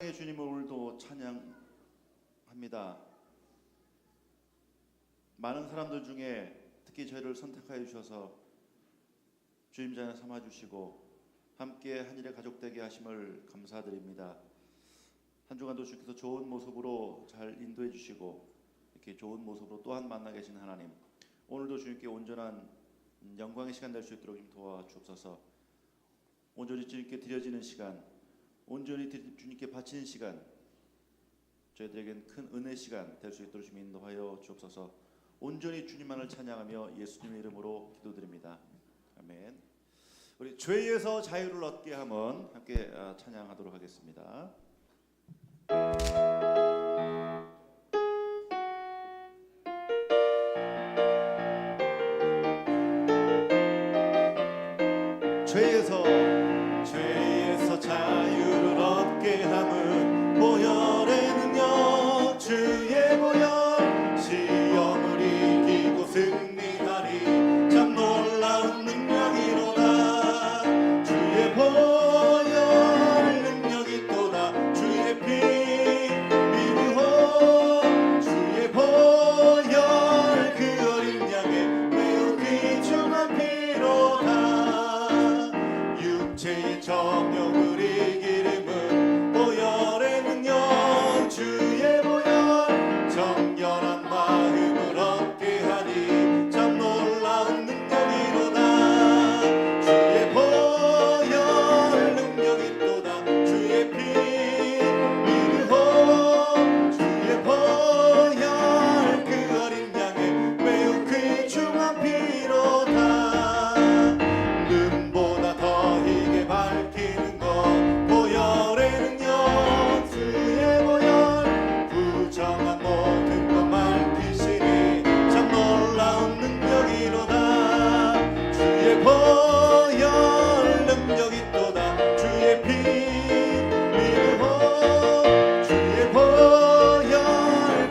사랑의 주님을 오늘도 찬양합니다. 많은 사람들 중에 특히 저희를 선택하여 주셔서 주님 자녀 삼아주시고 함께 한 일에 가족되게 하심을 감사드립니다. 한 주간도 주께서 좋은 모습으로 잘 인도해 주시고 이렇게 좋은 모습으로 또한 만나 계신 하나님, 오늘도 주님께 온전한 영광의 시간 될 수 있도록 좀 도와주옵소서. 온전히 주님께 드려지는 시간, 온전히 주님께 바치는 시간, 저희들에겐 큰 은혜 시간 될 수 있도록 좀 인도하여 주옵소서. 온전히 주님만을 찬양하며 예수님의 이름으로 기도드립니다. 아멘. 우리 죄에서 자유를 얻게 함은 함께 찬양하도록 하겠습니다. 죄에서 자유를 얻게 함은 보혈의 능력, 주의 보혈, 시험을 이기고 승리하리 참 놀라운 능력이로다. 주의 보혈 능력이 또다. 주의 피 미르호, 주의 보혈 그 어린 양의 매우 귀중한 피로다. 육체의 정욕을 이기림은 보혈의 능력, 주의 보혈 정결한 마음을 얻게 하니 참 놀라운 능력이로다. 주의 보혈 능력이 또다. 주의 피 미르호, 주의 보혈 그 어린 양의 매우 귀중한 피로다. 눈보다 더 희게 밝히는 것 보혈의 능력, 주의 보혈 부정한 모든 것 밝히시니 참 놀라운 능력이로다. 주의 보혈 능력이 또다. 주의 피 미르호, 주의 보혈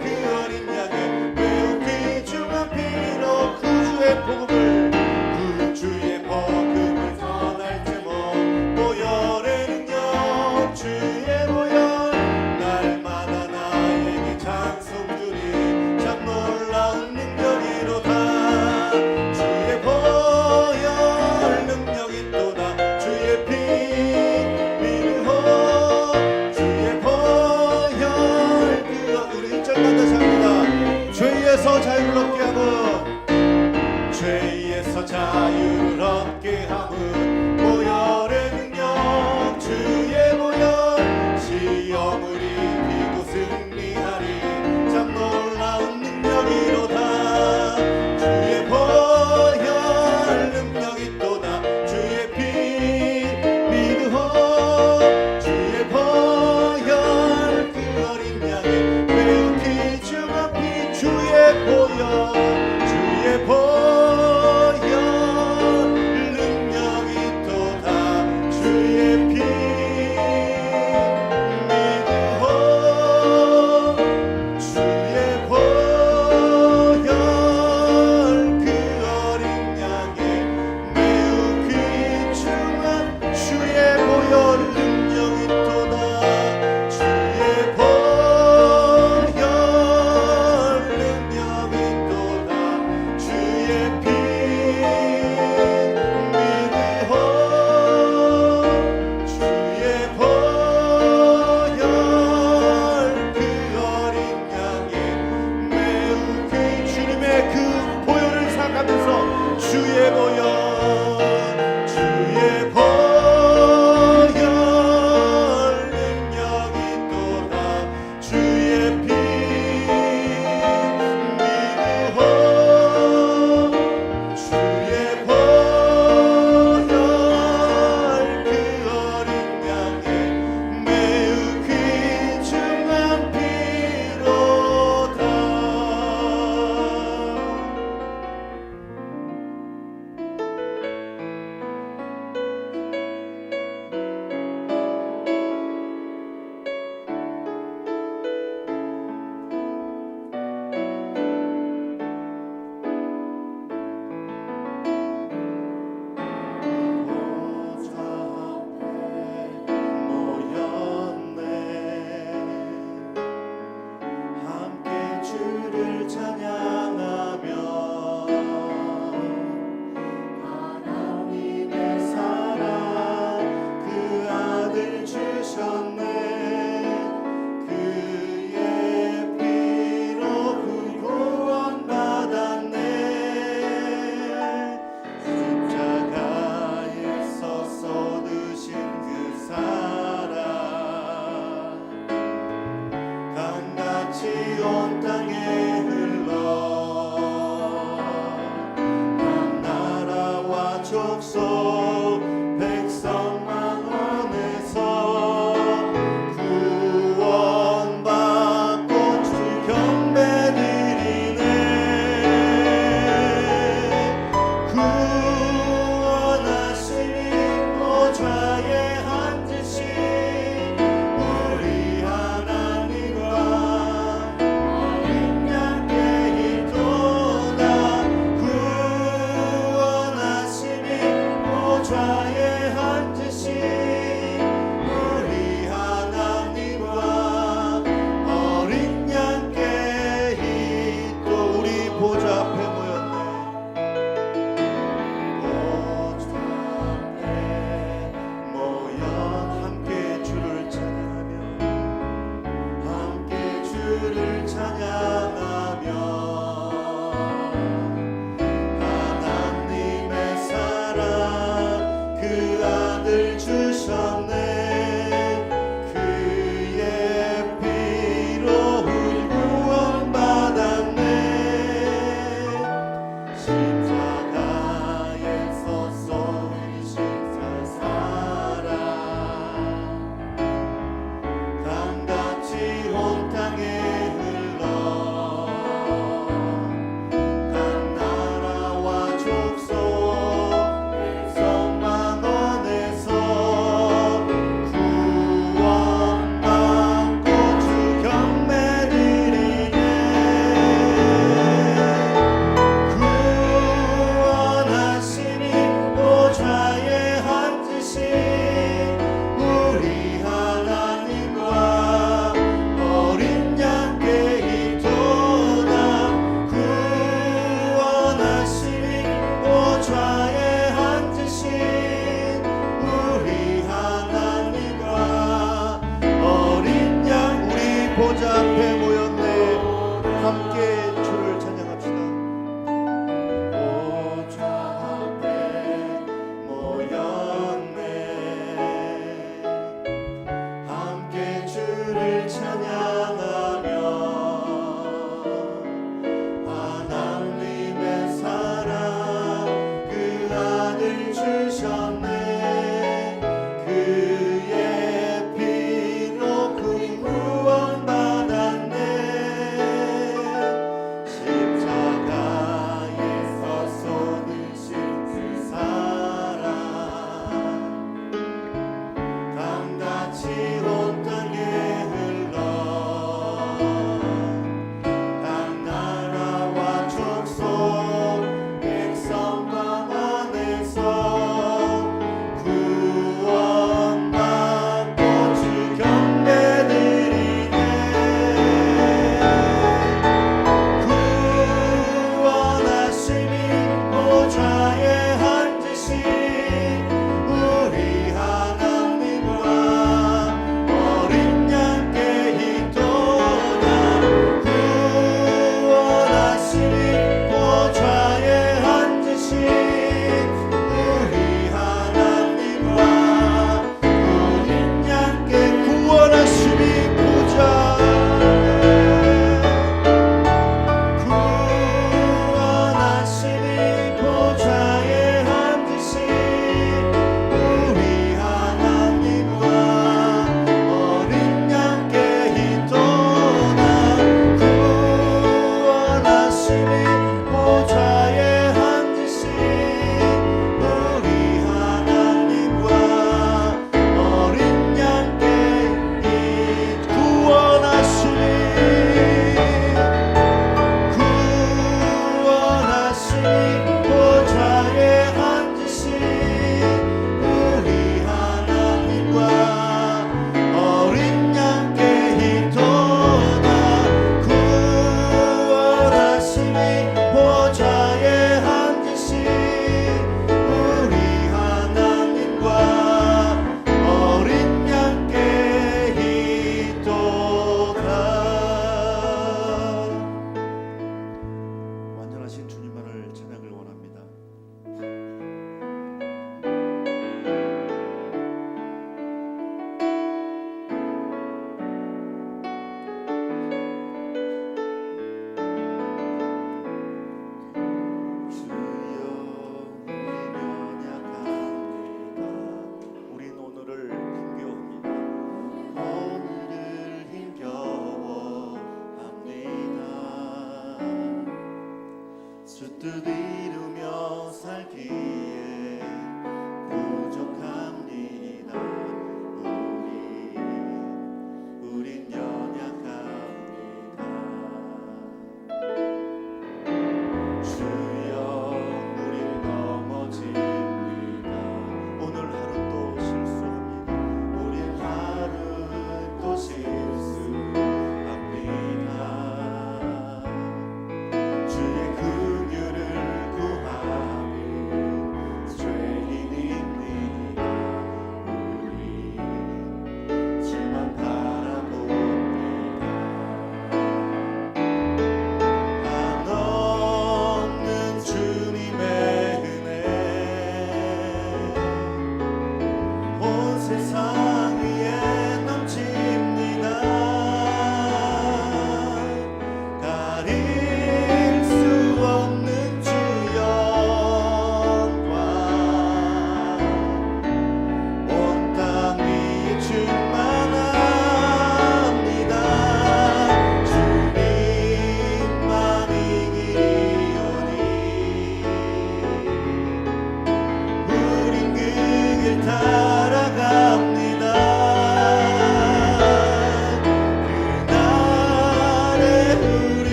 그 어린 양의 매우 귀중한 피로 구주의 복음을 전할 제목 보혈의 능력, 주의 보혈 날마다 나에게 찬송 주니 참 놀라운 능력이로다. 주의 보혈 능력이 또다. 주의 피 미르호, 주의 보혈 그 우리 1절만 다시 합니다. 죄에서 자유를 얻게 하고, 죄에서 자유를 얻게 함은 보혈의 능력, 주의 보혈 시험을 이기고 승리하리 참 놀라운 능력이로다. 주의 보혈 능력이 또다. 주의 피 미르호, 주의 보혈 그 어린 양의 매우 귀중한 피, 주의 보혈, 주의 보혈 능력이 또다. 주의 피 미르호,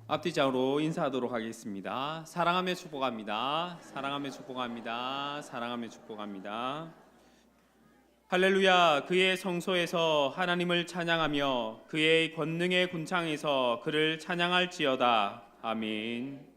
앞뒤장으로 인사하도록 하겠습니다. 사랑하며 축복합니다. 사랑하며 축복합니다. 사랑하며 축복합니다. 할렐루야. 그의 성소에서 하나님을 찬양하며 그의 권능의 군창에서 그를 찬양할지어다. 아멘.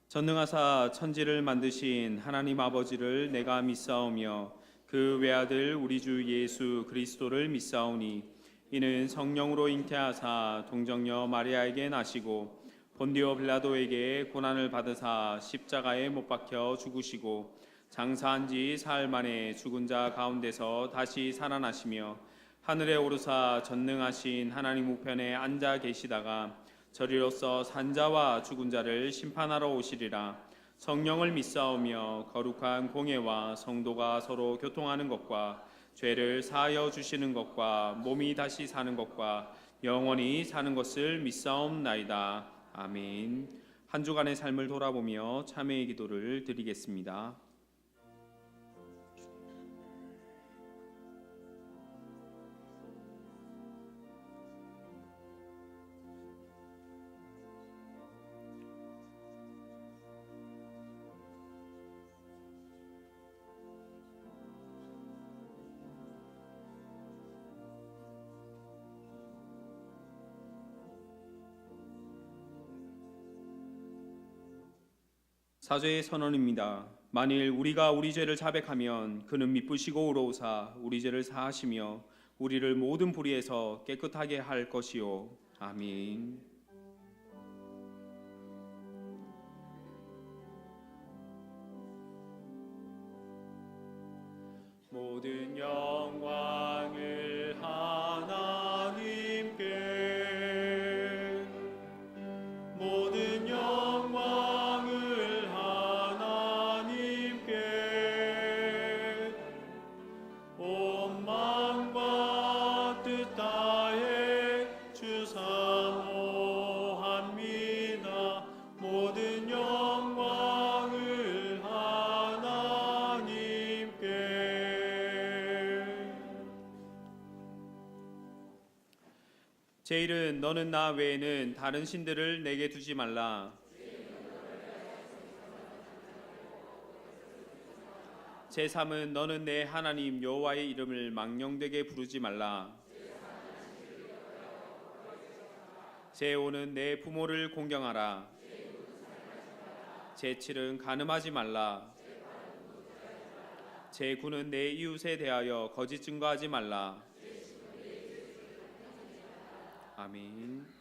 전능하사 천지를 만드신 하나님 아버지를 내가 믿사오며 그 외아들 우리 주 예수 그리스도를 믿사오니 이는 성령으로 잉태하사 동정녀 마리아에게 나시고 본디오 빌라도에게 고난을 받으사 십자가에 못 박혀 죽으시고 장사한 지 사흘 만에 죽은 자 가운데서 다시 살아나시며 하늘에 오르사 전능하신 하나님 우편에 앉아 계시다가 저리로서 산자와 죽은 자를 심판하러 오시리라. 성령을 믿사오며 거룩한 공예와 성도가 서로 교통하는 것과 죄를 사하여 주시는 것과 몸이 다시 사는 것과 영원히 사는 것을 믿사옵나이다. 아멘. 한 주간의 삶을 돌아보며 참회의 기도를 드리겠습니다. 사죄의 선언입니다. 만일 우리가 우리 죄를 자백하면 그는 미쁘시고 의로우사 우리 죄를 사하시며 우리를 모든 불의에서 깨끗하게 할 것이요. 아멘. 모든 영광을 하나님께, 모든 영광을 하나님께, 온 마음과 뜻 다해 주사모합니다. 모든 영광을 하나님께. 제1은 너는 나 외에는 다른 신들을 내게 두지 말라. 제3은 너는 내 하나님 여호와의 이름을 망령되게 부르지 말라. 제5는 내 부모를 공경하라. 제7은 간음하지 말라. 제9는 내 이웃에 대하여 거짓 증거하지 말라. 아멘.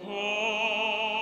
Oh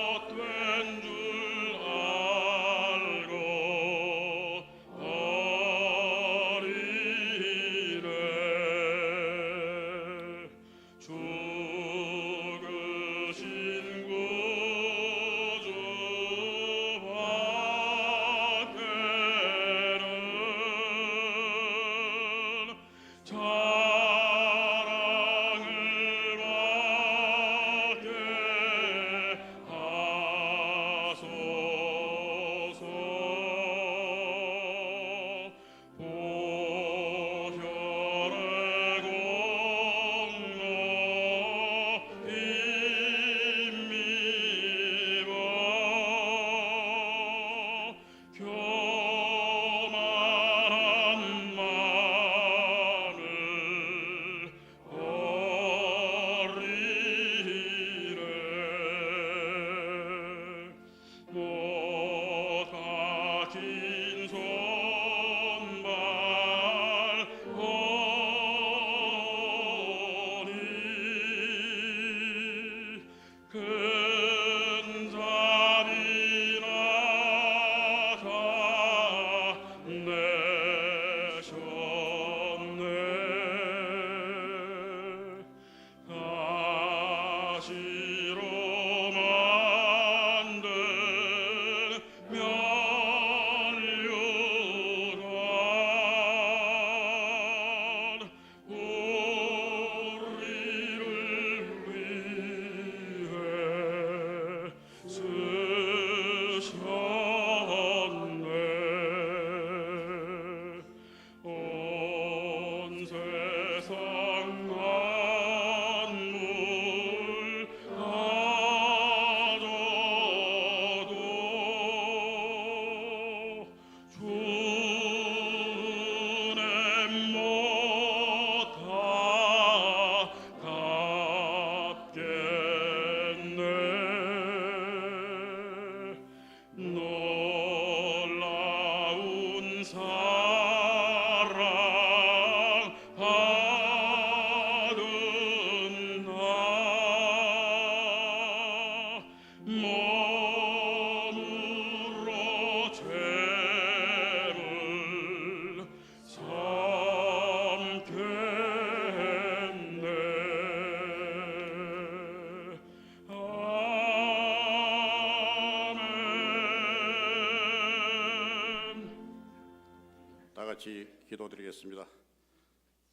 다 같이 기도드리겠습니다.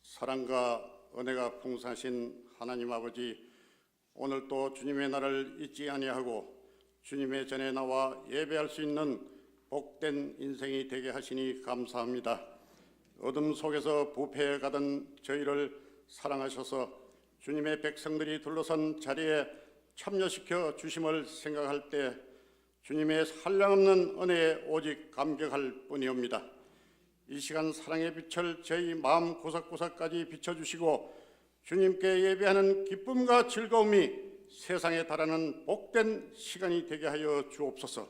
사랑과 은혜가 풍성하신 하나님 아버지, 오늘 또 주님의 날을 잊지 아니하고 주님의 전에 나와 예배할 수 있는 복된 인생이 되게 하시니 감사합니다. 어둠 속에서 부패해 가던 저희를 사랑하셔서 주님의 백성들이 둘러선 자리에 참여시켜 주심을 생각할 때 주님의 한량없는 은혜에 오직 감격할 뿐이옵니다. 이 시간 사랑의 빛을 저희 마음 구석구석까지 비춰주시고 주님께 예배하는 기쁨과 즐거움이 세상에 달하는 복된 시간이 되게 하여 주옵소서.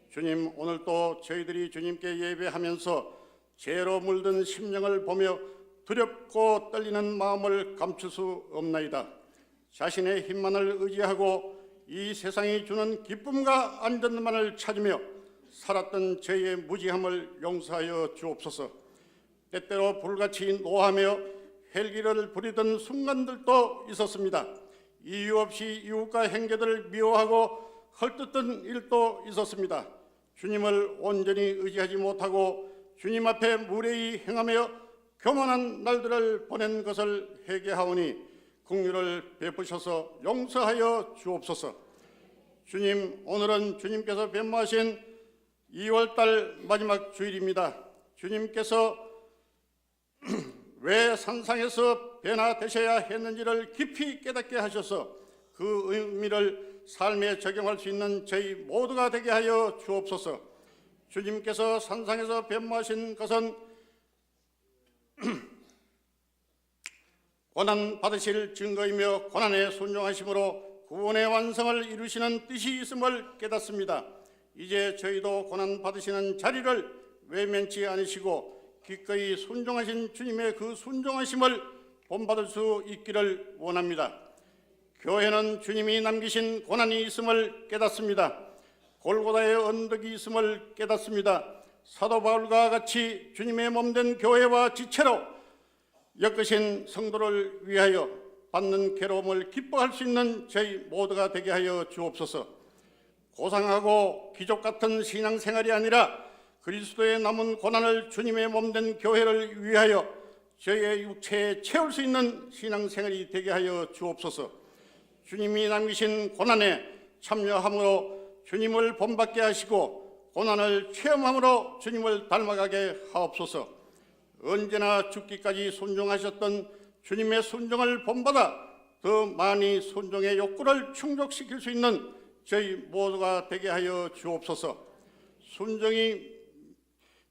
주님, 오늘도 저희들이 주님께 예배하면서 죄로 물든 심령을 보며 두렵고 떨리는 마음을 감출 수 없나이다. 자신의 힘만을 의지하고 이 세상이 주는 기쁨과 안전만을 찾으며 살았던 저희의 무지함을 용서하여 주옵소서. 때때로 불같이 노하며 헬기를 부리던 순간들도 있었습니다. 이유 없이 이웃과 형제들을 미워하고 헐뜯던 일도 있었습니다. 주님을 온전히 의지하지 못하고 주님 앞에 무례히 행하며 교만한 날들을 보낸 것을 회개하오니 긍휼을 베푸셔서 용서하여 주옵소서. 주님, 오늘은 주님께서 변모하신 2월달 마지막 주일입니다. 주님께서 왜 산상에서 변화되셔야 했는지를 깊이 깨닫게 하셔서 그 의미를 삶에 적용할 수 있는 저희 모두가 되게 하여 주옵소서. 주님께서 산상에서 변모하신 것은 고난 받으실 증거이며 고난에 순종하심으로 구원의 완성을 이루시는 뜻이 있음을 깨닫습니다. 이제 저희도 고난 받으시는 자리를 외면치 않으시고 기꺼이 순종하신 주님의 그 순종하심을 본받을 수 있기를 원합니다. 교회는 주님이 남기신 고난이 있음을 깨닫습니다. 골고다의 언덕이 있음을 깨닫습니다. 사도 바울과 같이 주님의 몸된 교회와 지체로 엮으신 성도를 위하여 받는 괴로움을 기뻐할 수 있는 저희 모두가 되게 하여 주옵소서. 고상하고 기적 같은 신앙생활이 아니라 그리스도의 남은 고난을 주님의 몸된 교회를 위하여 저희의 육체에 채울 수 있는 신앙생활이 되게 하여 주옵소서. 주님이 남기신 고난에 참여함으로 주님을 본받게 하시고 고난을 체험함으로 주님을 닮아가게 하옵소서. 언제나 죽기까지 순종하셨던 주님의 순종을 본받아 더 많이 순종의 욕구를 충족시킬 수 있는 저희 모두가 되게 하여 주옵소서. 순종이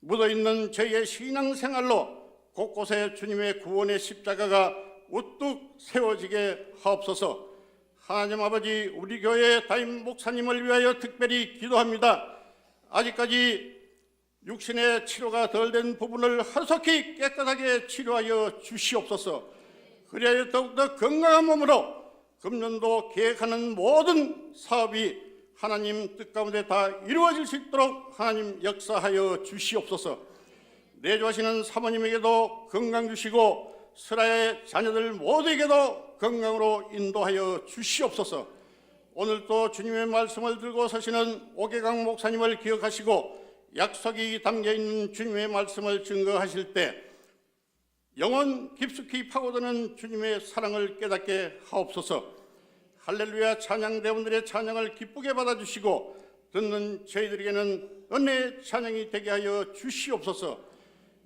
묻어있는 저희의 신앙생활로 곳곳에 주님의 구원의 십자가가 우뚝 세워지게 하옵소서. 하나님 아버지, 우리 교회 담임 목사님을 위하여 특별히 기도합니다. 아직까지 육신의 치료가 덜 된 부분을 하루속히 깨끗하게 치료하여 주시옵소서. 그리하여 더욱더 건강한 몸으로 금년도 계획하는 모든 사업이 하나님 뜻 가운데 다 이루어질 수 있도록 하나님 역사하여 주시옵소서. 내조하시는 사모님에게도 건강 주시고 슬하의 자녀들 모두에게도 건강으로 인도하여 주시옵소서. 오늘도 주님의 말씀을 들고 서시는 오계강 목사님을 기억하시고 약속이 담겨있는 주님의 말씀을 증거하실 때 영혼 깊숙이 파고드는 주님의 사랑을 깨닫게 하옵소서. 할렐루야 찬양대원들의 찬양을 기쁘게 받아주시고 듣는 저희들에게는 은혜의 찬양이 되게 하여 주시옵소서.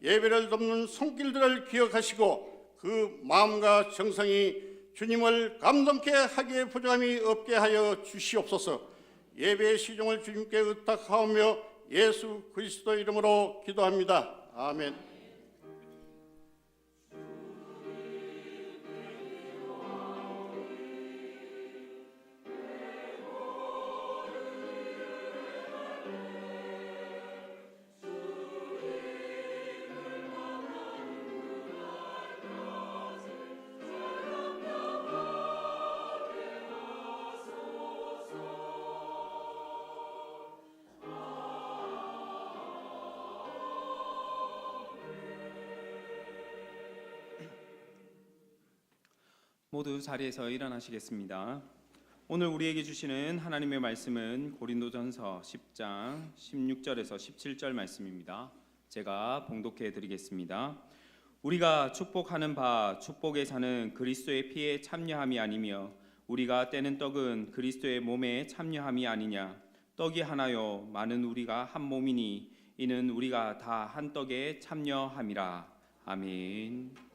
예배를 돕는 손길들을 기억하시고 그 마음과 정성이 주님을 감동케 하기에 부족함이 없게 하여 주시옵소서. 예배의 시종을 주님께 의탁하오며 예수 그리스도 이름으로 기도합니다. 아멘. 모두 자리에서 일어나시겠습니다. 오늘 우리에게 주시는 하나님의 말씀은 고린도전서 10장 16절에서 17절 말씀입니다. 제가 봉독해 드리겠습니다. 우리가 축복하는 바 축복에 사는 그리스도의 피에 참여함이 아니며 우리가 떼는 떡은 그리스도의 몸에 참여함이 아니냐. 떡이 하나요 많은 우리가 한 몸이니 이는 우리가 다 한 떡에 참여함이라. 아멘.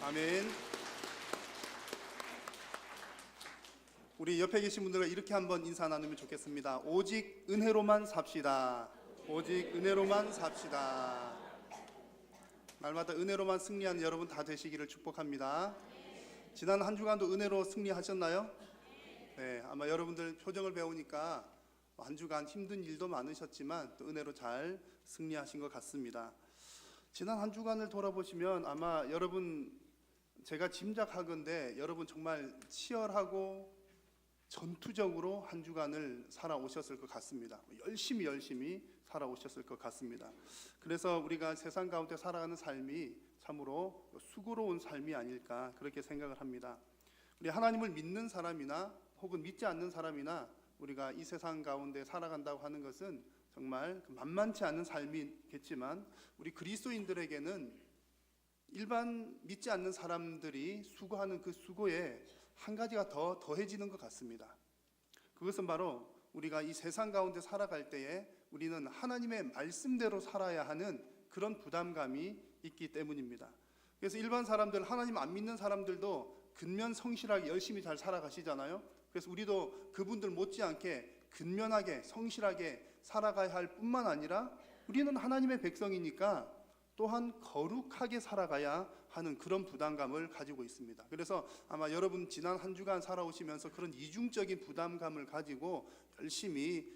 아멘. 우리 옆에 계신 분들과 이렇게 한번 인사 나누면 좋겠습니다. 오직 은혜로만 삽시다. 오직 은혜로만 삽시다. 날마다 은혜로만 승리하는 여러분 다 되시기를 축복합니다. 지난 한 주간도 은혜로 승리하셨나요? 네, 아마 여러분들 표정을 배우니까 한 주간 힘든 일도 많으셨지만 또 은혜로 잘 승리하신 것 같습니다. 지난 한 주간을 돌아보시면 아마 여러분, 제가 짐작하건대 여러분 정말 치열하고 전투적으로 한 주간을 살아오셨을 것 같습니다. 열심히 살아오셨을 것 같습니다. 그래서 우리가 세상 가운데 살아가는 삶이 참으로 수고로운 삶이 아닐까 그렇게 생각을 합니다. 우리 하나님을 믿는 사람이나 혹은 믿지 않는 사람이나 우리가 이 세상 가운데 살아간다고 하는 것은 정말 만만치 않은 삶이겠지만 우리 그리스도인들에게는 일반 믿지 않는 사람들이 수고하는 그 수고에 한 가지가 더 더해지는 것 같습니다. 그것은 바로 우리가 이 세상 가운데 살아갈 때에 우리는 하나님의 말씀대로 살아야 하는 그런 부담감이 있기 때문입니다. 그래서 일반 사람들, 하나님 안 믿는 사람들도 근면 성실하게 열심히 잘 살아가시잖아요. 그래서 우리도 그분들 못지않게 근면하게 성실하게 살아가야 할 뿐만 아니라 우리는 하나님의 백성이니까 또한 거룩하게 살아가야 하는 그런 부담감을 가지고 있습니다. 그래서 아마 여러분 지난 한 주간 살아오시면서 그런 이중적인 부담감을 가지고 열심히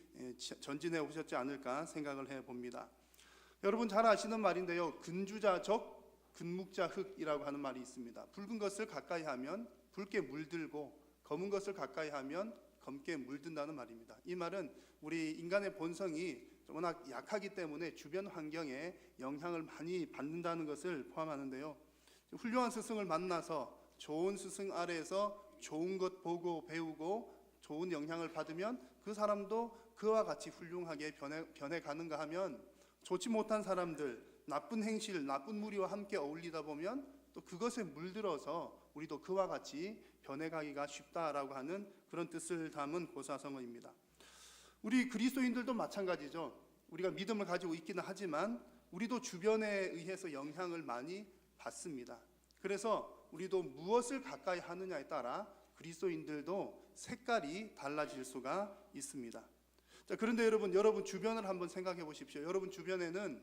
전진해 오셨지 않을까 생각을 해봅니다. 여러분 잘 아시는 말인데요, 근주자적 근묵자흑이라고 하는 말이 있습니다. 붉은 것을 가까이 하면 붉게 물들고 검은 것을 가까이 하면 검게 물든다는 말입니다. 이 말은 우리 인간의 본성이 워낙 약하기 때문에 주변 환경에 영향을 많이 받는다는 것을 포함하는데요, 훌륭한 스승을 만나서 좋은 스승 아래에서 좋은 것 보고 배우고 좋은 영향을 받으면 그 사람도 그와 같이 훌륭하게 변해가는가 하면, 좋지 못한 사람들, 나쁜 행실, 나쁜 무리와 함께 어울리다 보면 또 그것에 물들어서 우리도 그와 같이 변해가기가 쉽다라고 하는 그런 뜻을 담은 고사성어입니다. 우리 그리스도인들도 마찬가지죠. 우리가 믿음을 가지고 있기는 하지만 우리도 주변에 의해서 영향을 많이 받습니다. 그래서 우리도 무엇을 가까이 하느냐에 따라 그리스도인들도 색깔이 달라질 수가 있습니다. 자, 그런데 여러분 주변을 한번 생각해 보십시오. 여러분 주변에는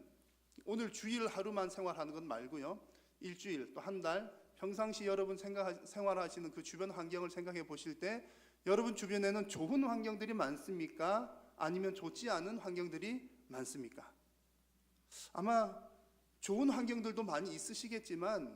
오늘 주일 하루만 생활하는 것 말고요, 일주일 또 한 달 평상시 여러분 생활하시는 그 주변 환경을 생각해 보실 때 여러분 주변에는 좋은 환경들이 많습니까? 아니면 좋지 않은 환경들이 많습니까? 아마 좋은 환경들도 많이 있으시겠지만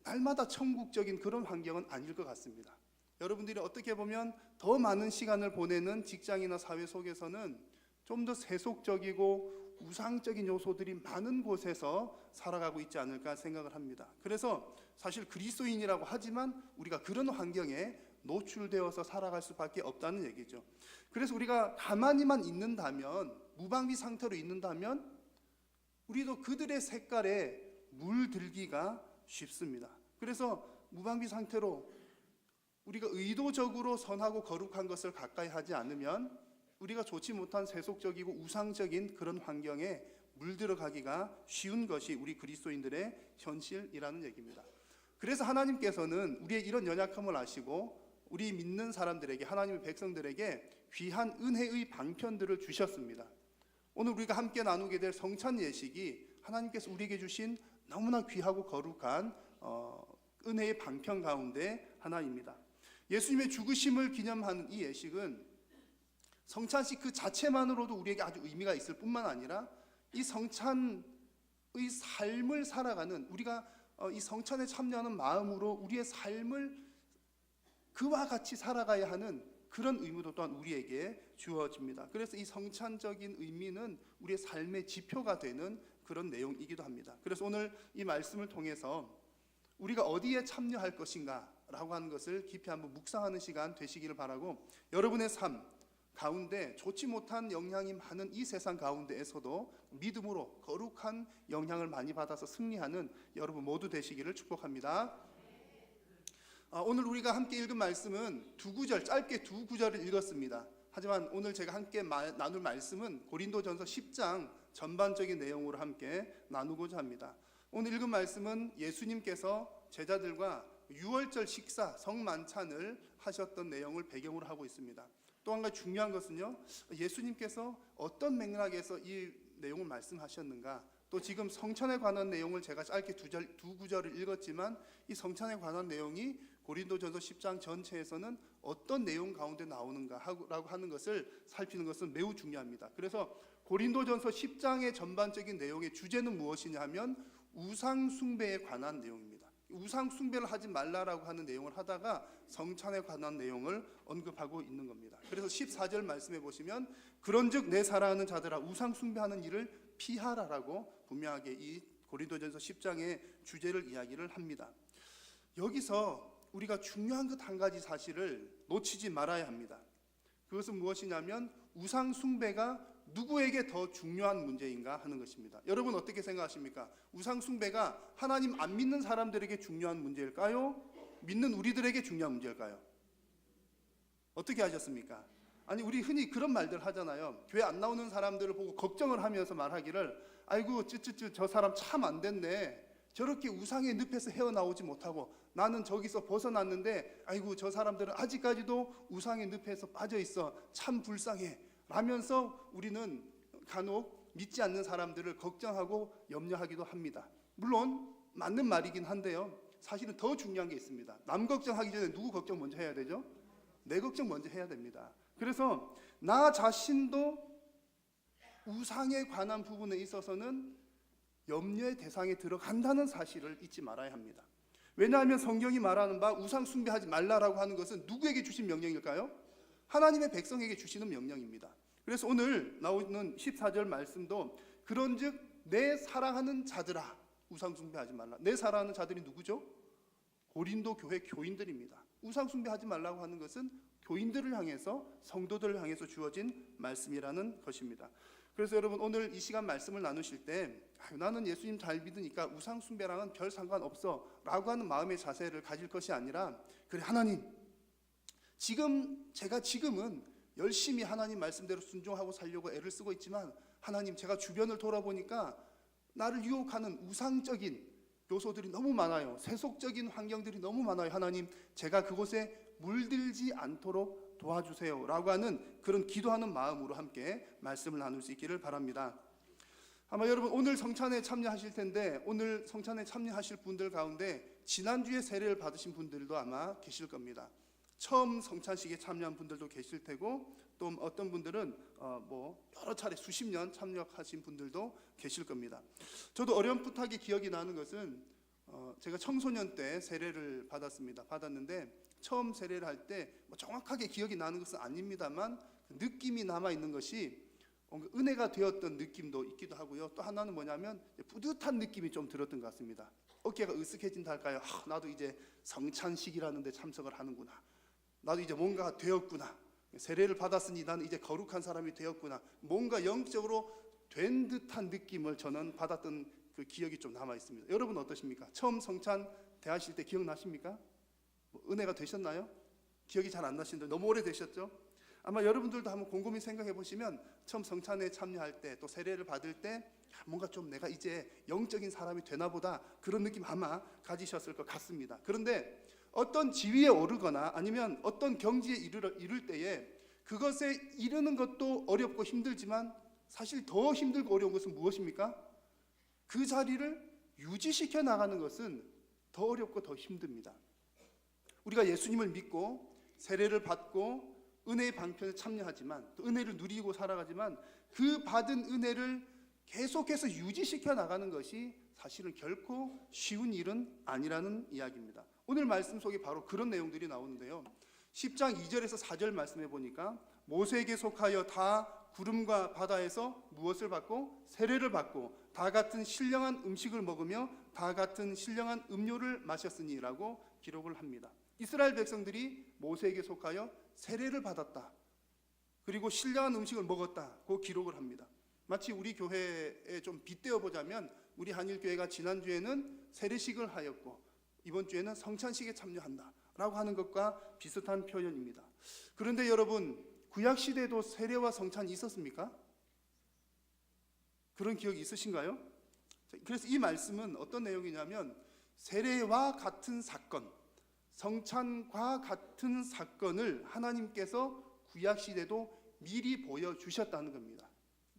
날마다 천국적인 그런 환경은 아닐 것 같습니다. 여러분들이 어떻게 보면 더 많은 시간을 보내는 직장이나 사회 속에서는 좀 더 세속적이고 우상적인 요소들이 많은 곳에서 살아가고 있지 않을까 생각을 합니다. 그래서 사실 그리스도인이라고 하지만 우리가 그런 환경에 노출되어서 살아갈 수밖에 없다는 얘기죠. 그래서 우리가 가만히만 있는다면, 무방비 상태로 있는다면 우리도 그들의 색깔에 물들기가 쉽습니다. 그래서 무방비 상태로 우리가 의도적으로 선하고 거룩한 것을 가까이 하지 않으면 우리가 좋지 못한 세속적이고 우상적인 그런 환경에 물들어가기가 쉬운 것이 우리 그리스도인들의 현실이라는 얘기입니다. 그래서 하나님께서는 우리의 이런 연약함을 아시고 우리 믿는 사람들에게, 하나님의 백성들에게 귀한 은혜의 방편들을 주셨습니다. 오늘 우리가 함께 나누게 될 성찬 예식이 하나님께서 우리에게 주신 너무나 귀하고 거룩한 은혜의 방편 가운데 하나입니다. 예수님의 죽으심을 기념하는 이 예식은 성찬식 그 자체만으로도 우리에게 아주 의미가 있을 뿐만 아니라 이 성찬의 삶을 살아가는, 우리가 이 성찬에 참여하는 마음으로 우리의 삶을 그와 같이 살아가야 하는 그런 의무도 또한 우리에게 주어집니다. 그래서 이 성찬적인 의미는 우리의 삶의 지표가 되는 그런 내용이기도 합니다. 그래서 오늘 이 말씀을 통해서 우리가 어디에 참여할 것인가 라고 하는 것을 깊이 한번 묵상하는 시간 되시기를 바라고, 여러분의 삶 가운데 좋지 못한 영향이 많은 이 세상 가운데에서도 믿음으로 거룩한 영향을 많이 받아서 승리하는 여러분 모두 되시기를 축복합니다. 오늘 우리가 함께 읽은 말씀은 두 구절, 짧게 두 구절을 읽었습니다. 하지만 오늘 제가 함께 나눌 말씀은 고린도전서 10장 전반적인 내용으로 함께 나누고자 합니다. 오늘 읽은 말씀은 예수님께서 제자들과 유월절 식사 성만찬을 하셨던 내용을 배경으로 하고 있습니다. 또 한 가지 중요한 것은요, 예수님께서 어떤 맥락에서 이 내용을 말씀하셨는가, 또 지금 성찬에 관한 내용을 제가 짧게 두 구절을 읽었지만 이 성찬에 관한 내용이 고린도전서 10장 전체에서는 어떤 내용 가운데 나오는가라고 하는 것을 살피는 것은 매우 중요합니다. 그래서 고린도전서 10장의 전반적인 내용의 주제는 무엇이냐 하면 우상 숭배에 관한 내용입니다. 우상 숭배를 하지 말라라고 하는 내용을 하다가 성찬에 관한 내용을 언급하고 있는 겁니다. 그래서 14절 말씀해 보시면 그런즉 내 사랑하는 자들아 우상 숭배하는 일을 피하라라고 분명하게 이 고린도전서 10장의 주제를 이야기를 합니다. 여기서 우리가 중요한 것 한 가지 사실을 놓치지 말아야 합니다. 그것은 무엇이냐면 우상 숭배가 누구에게 더 중요한 문제인가 하는 것입니다. 여러분 어떻게 생각하십니까? 우상 숭배가 하나님 안 믿는 사람들에게 중요한 문제일까요? 믿는 우리들에게 중요한 문제일까요? 어떻게 하셨습니까? 아니 우리 흔히 그런 말들 하잖아요. 교회 안 나오는 사람들을 보고 걱정을 하면서 말하기를 아이고 쯔쯔쯔 저 사람 참 안 됐네. 저렇게 우상의 늪에서 헤어나오지 못하고 나는 저기서 벗어났는데 아이고 저 사람들은 아직까지도 우상의 늪에서 빠져 있어. 참 불쌍해. 라면서 우리는 간혹 믿지 않는 사람들을 걱정하고 염려하기도 합니다. 물론 맞는 말이긴 한데요. 사실은 더 중요한 게 있습니다. 남 걱정하기 전에 누구 걱정 먼저 해야 되죠? 내 걱정 먼저 해야 됩니다. 그래서 나 자신도 우상에 관한 부분에 있어서는 염려의 대상에 들어간다는 사실을 잊지 말아야 합니다. 왜냐하면 성경이 말하는 바 우상 숭배하지 말라라고 하는 것은 누구에게 주신 명령일까요? 하나님의 백성에게 주시는 명령입니다. 그래서 오늘 나오는 14절 말씀도 그런즉 내 사랑하는 자들아 우상 숭배하지 말라. 내 사랑하는 자들이 누구죠? 고린도 교회 교인들입니다. 우상 숭배하지 말라고 하는 것은 교인들을 향해서 성도들을 향해서 주어진 말씀이라는 것입니다. 그래서 여러분 오늘 이 시간 말씀을 나누실 때 나는 예수님 잘 믿으니까 우상 숭배랑은 별 상관없어 라고 하는 마음의 자세를 가질 것이 아니라 그래 하나님 제가 지금은 열심히 하나님 말씀대로 순종하고 살려고 애를 쓰고 있지만 하나님 제가 주변을 돌아보니까 나를 유혹하는 우상적인 요소들이 너무 많아요. 세속적인 환경들이 너무 많아요. 하나님 제가 그곳에 물들지 않도록 도와주세요 라고 하는 그런 기도하는 마음으로 함께 말씀을 나눌 수 있기를 바랍니다. 아마 여러분 오늘 성찬에 참여하실 텐데 오늘 성찬에 참여하실 분들 가운데 지난주에 세례를 받으신 분들도 아마 계실 겁니다. 처음 성찬식에 참여한 분들도 계실 테고 또 어떤 분들은 여러 차례 수십 년 참여하신 분들도 계실 겁니다. 저도 어렴풋하게 기억이 나는 것은 제가 청소년 때 세례를 받았는데 처음 세례를 할 때 정확하게 기억이 나는 것은 아닙니다만 느낌이 남아있는 것이 은혜가 되었던 느낌도 있기도 하고요. 또 하나는 뭐냐면 뿌듯한 느낌이 좀 들었던 것 같습니다. 어깨가 으쓱해진다 할까요? 나도 이제 성찬식이라는 데 참석을 하는구나. 나도 이제 뭔가 되었구나. 세례를 받았으니 나는 이제 거룩한 사람이 되었구나. 뭔가 영적으로 된 듯한 느낌을 저는 받았던 그 기억이 좀 남아 있습니다. 여러분 어떠십니까? 처음 성찬 대하실 때 기억나십니까? 은혜가 되셨나요? 기억이 잘 안 나시는데 너무 오래 되셨죠? 아마 여러분들도 한번 곰곰이 생각해 보시면 처음 성찬에 참여할 때 또 세례를 받을 때 뭔가 좀 내가 이제 영적인 사람이 되나 보다 그런 느낌 아마 가지셨을 것 같습니다. 그런데 어떤 지위에 오르거나 아니면 어떤 경지에 이를 때에 그것에 이르는 것도 어렵고 힘들지만 사실 더 힘들고 어려운 것은 무엇입니까? 그 자리를 유지시켜 나가는 것은 더 어렵고 더 힘듭니다. 우리가 예수님을 믿고 세례를 받고 은혜의 방편에 참여하지만 또 은혜를 누리고 살아가지만 그 받은 은혜를 계속해서 유지시켜 나가는 것이 사실은 결코 쉬운 일은 아니라는 이야기입니다. 오늘 말씀 속에 바로 그런 내용들이 나오는데요. 10장 2절에서 4절 말씀해 보니까 모세에게 속하여 다 구름과 바다에서 무엇을 받고 세례를 받고 다 같은 신령한 음식을 먹으며 다 같은 신령한 음료를 마셨으니라고 기록을 합니다. 이스라엘 백성들이 모세에게 속하여 세례를 받았다. 그리고 신령한 음식을 먹었다고 기록을 합니다. 마치 우리 교회에 좀 빗대어 보자면 우리 한일교회가 지난주에는 세례식을 하였고 이번 주에는 성찬식에 참여한다라고 하는 것과 비슷한 표현입니다. 그런데 여러분 구약시대에도 세례와 성찬이 있었습니까? 그런 기억이 있으신가요? 그래서 이 말씀은 어떤 내용이냐면 세례와 같은 사건, 성찬과 같은 사건을 하나님께서 구약 시대도 미리 보여주셨다는 겁니다.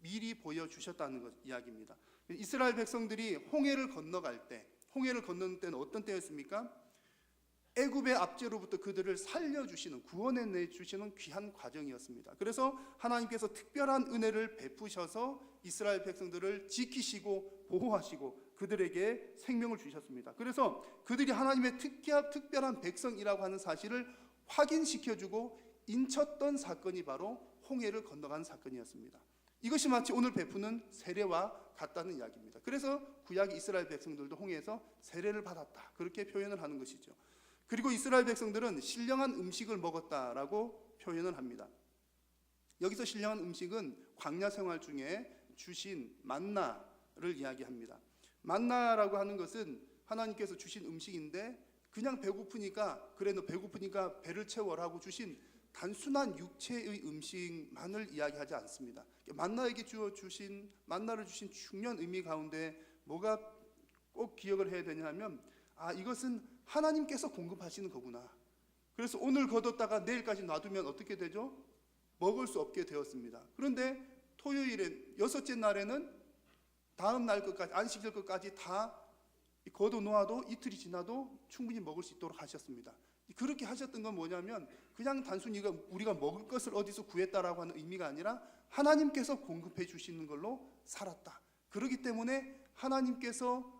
미리 보여주셨다는 이야기입니다. 이스라엘 백성들이 홍해를 건너갈 때, 홍해를 건너는 때는 어떤 때였습니까? 애굽의 압제로부터 그들을 살려주시는, 구원해 주시는 귀한 과정이었습니다. 그래서 하나님께서 특별한 은혜를 베푸셔서 이스라엘 백성들을 지키시고 보호하시고 그들에게 생명을 주셨습니다. 그래서 그들이 하나님의 특별한 백성이라고 하는 사실을 확인시켜주고 인쳤던 사건이 바로 홍해를 건너간 사건이었습니다. 이것이 마치 오늘 베푸는 세례와 같다는 이야기입니다. 그래서 구약 이스라엘 백성들도 홍해에서 세례를 받았다, 그렇게 표현을 하는 것이죠. 그리고 이스라엘 백성들은 신령한 음식을 먹었다라고 표현을 합니다. 여기서 신령한 음식은 광야 생활 중에 주신 만나를 이야기합니다. 만나라고 하는 것은 하나님께서 주신 음식인데 그냥 배고프니까, 그래 너 배고프니까 배를 채워라고 주신 단순한 육체의 음식만을 이야기하지 않습니다. 만나에게 주신 만나를 주신 중요한 의미 가운데 뭐가 꼭 기억을 해야 되냐면, 이것은 하나님께서 공급하시는 거구나. 그래서 오늘 거뒀다가 내일까지 놔두면 어떻게 되죠? 먹을 수 없게 되었습니다. 그런데 토요일에, 여섯째 날에는 다음 날 것까지, 안식일 것까지 다 거둬 놓아도 이틀이 지나도 충분히 먹을 수 있도록 하셨습니다. 그렇게 하셨던 건 뭐냐면 그냥 단순히 우리가 먹을 것을 어디서 구했다라고 하는 의미가 아니라 하나님께서 공급해 주시는 걸로 살았다. 그렇기 때문에 하나님께서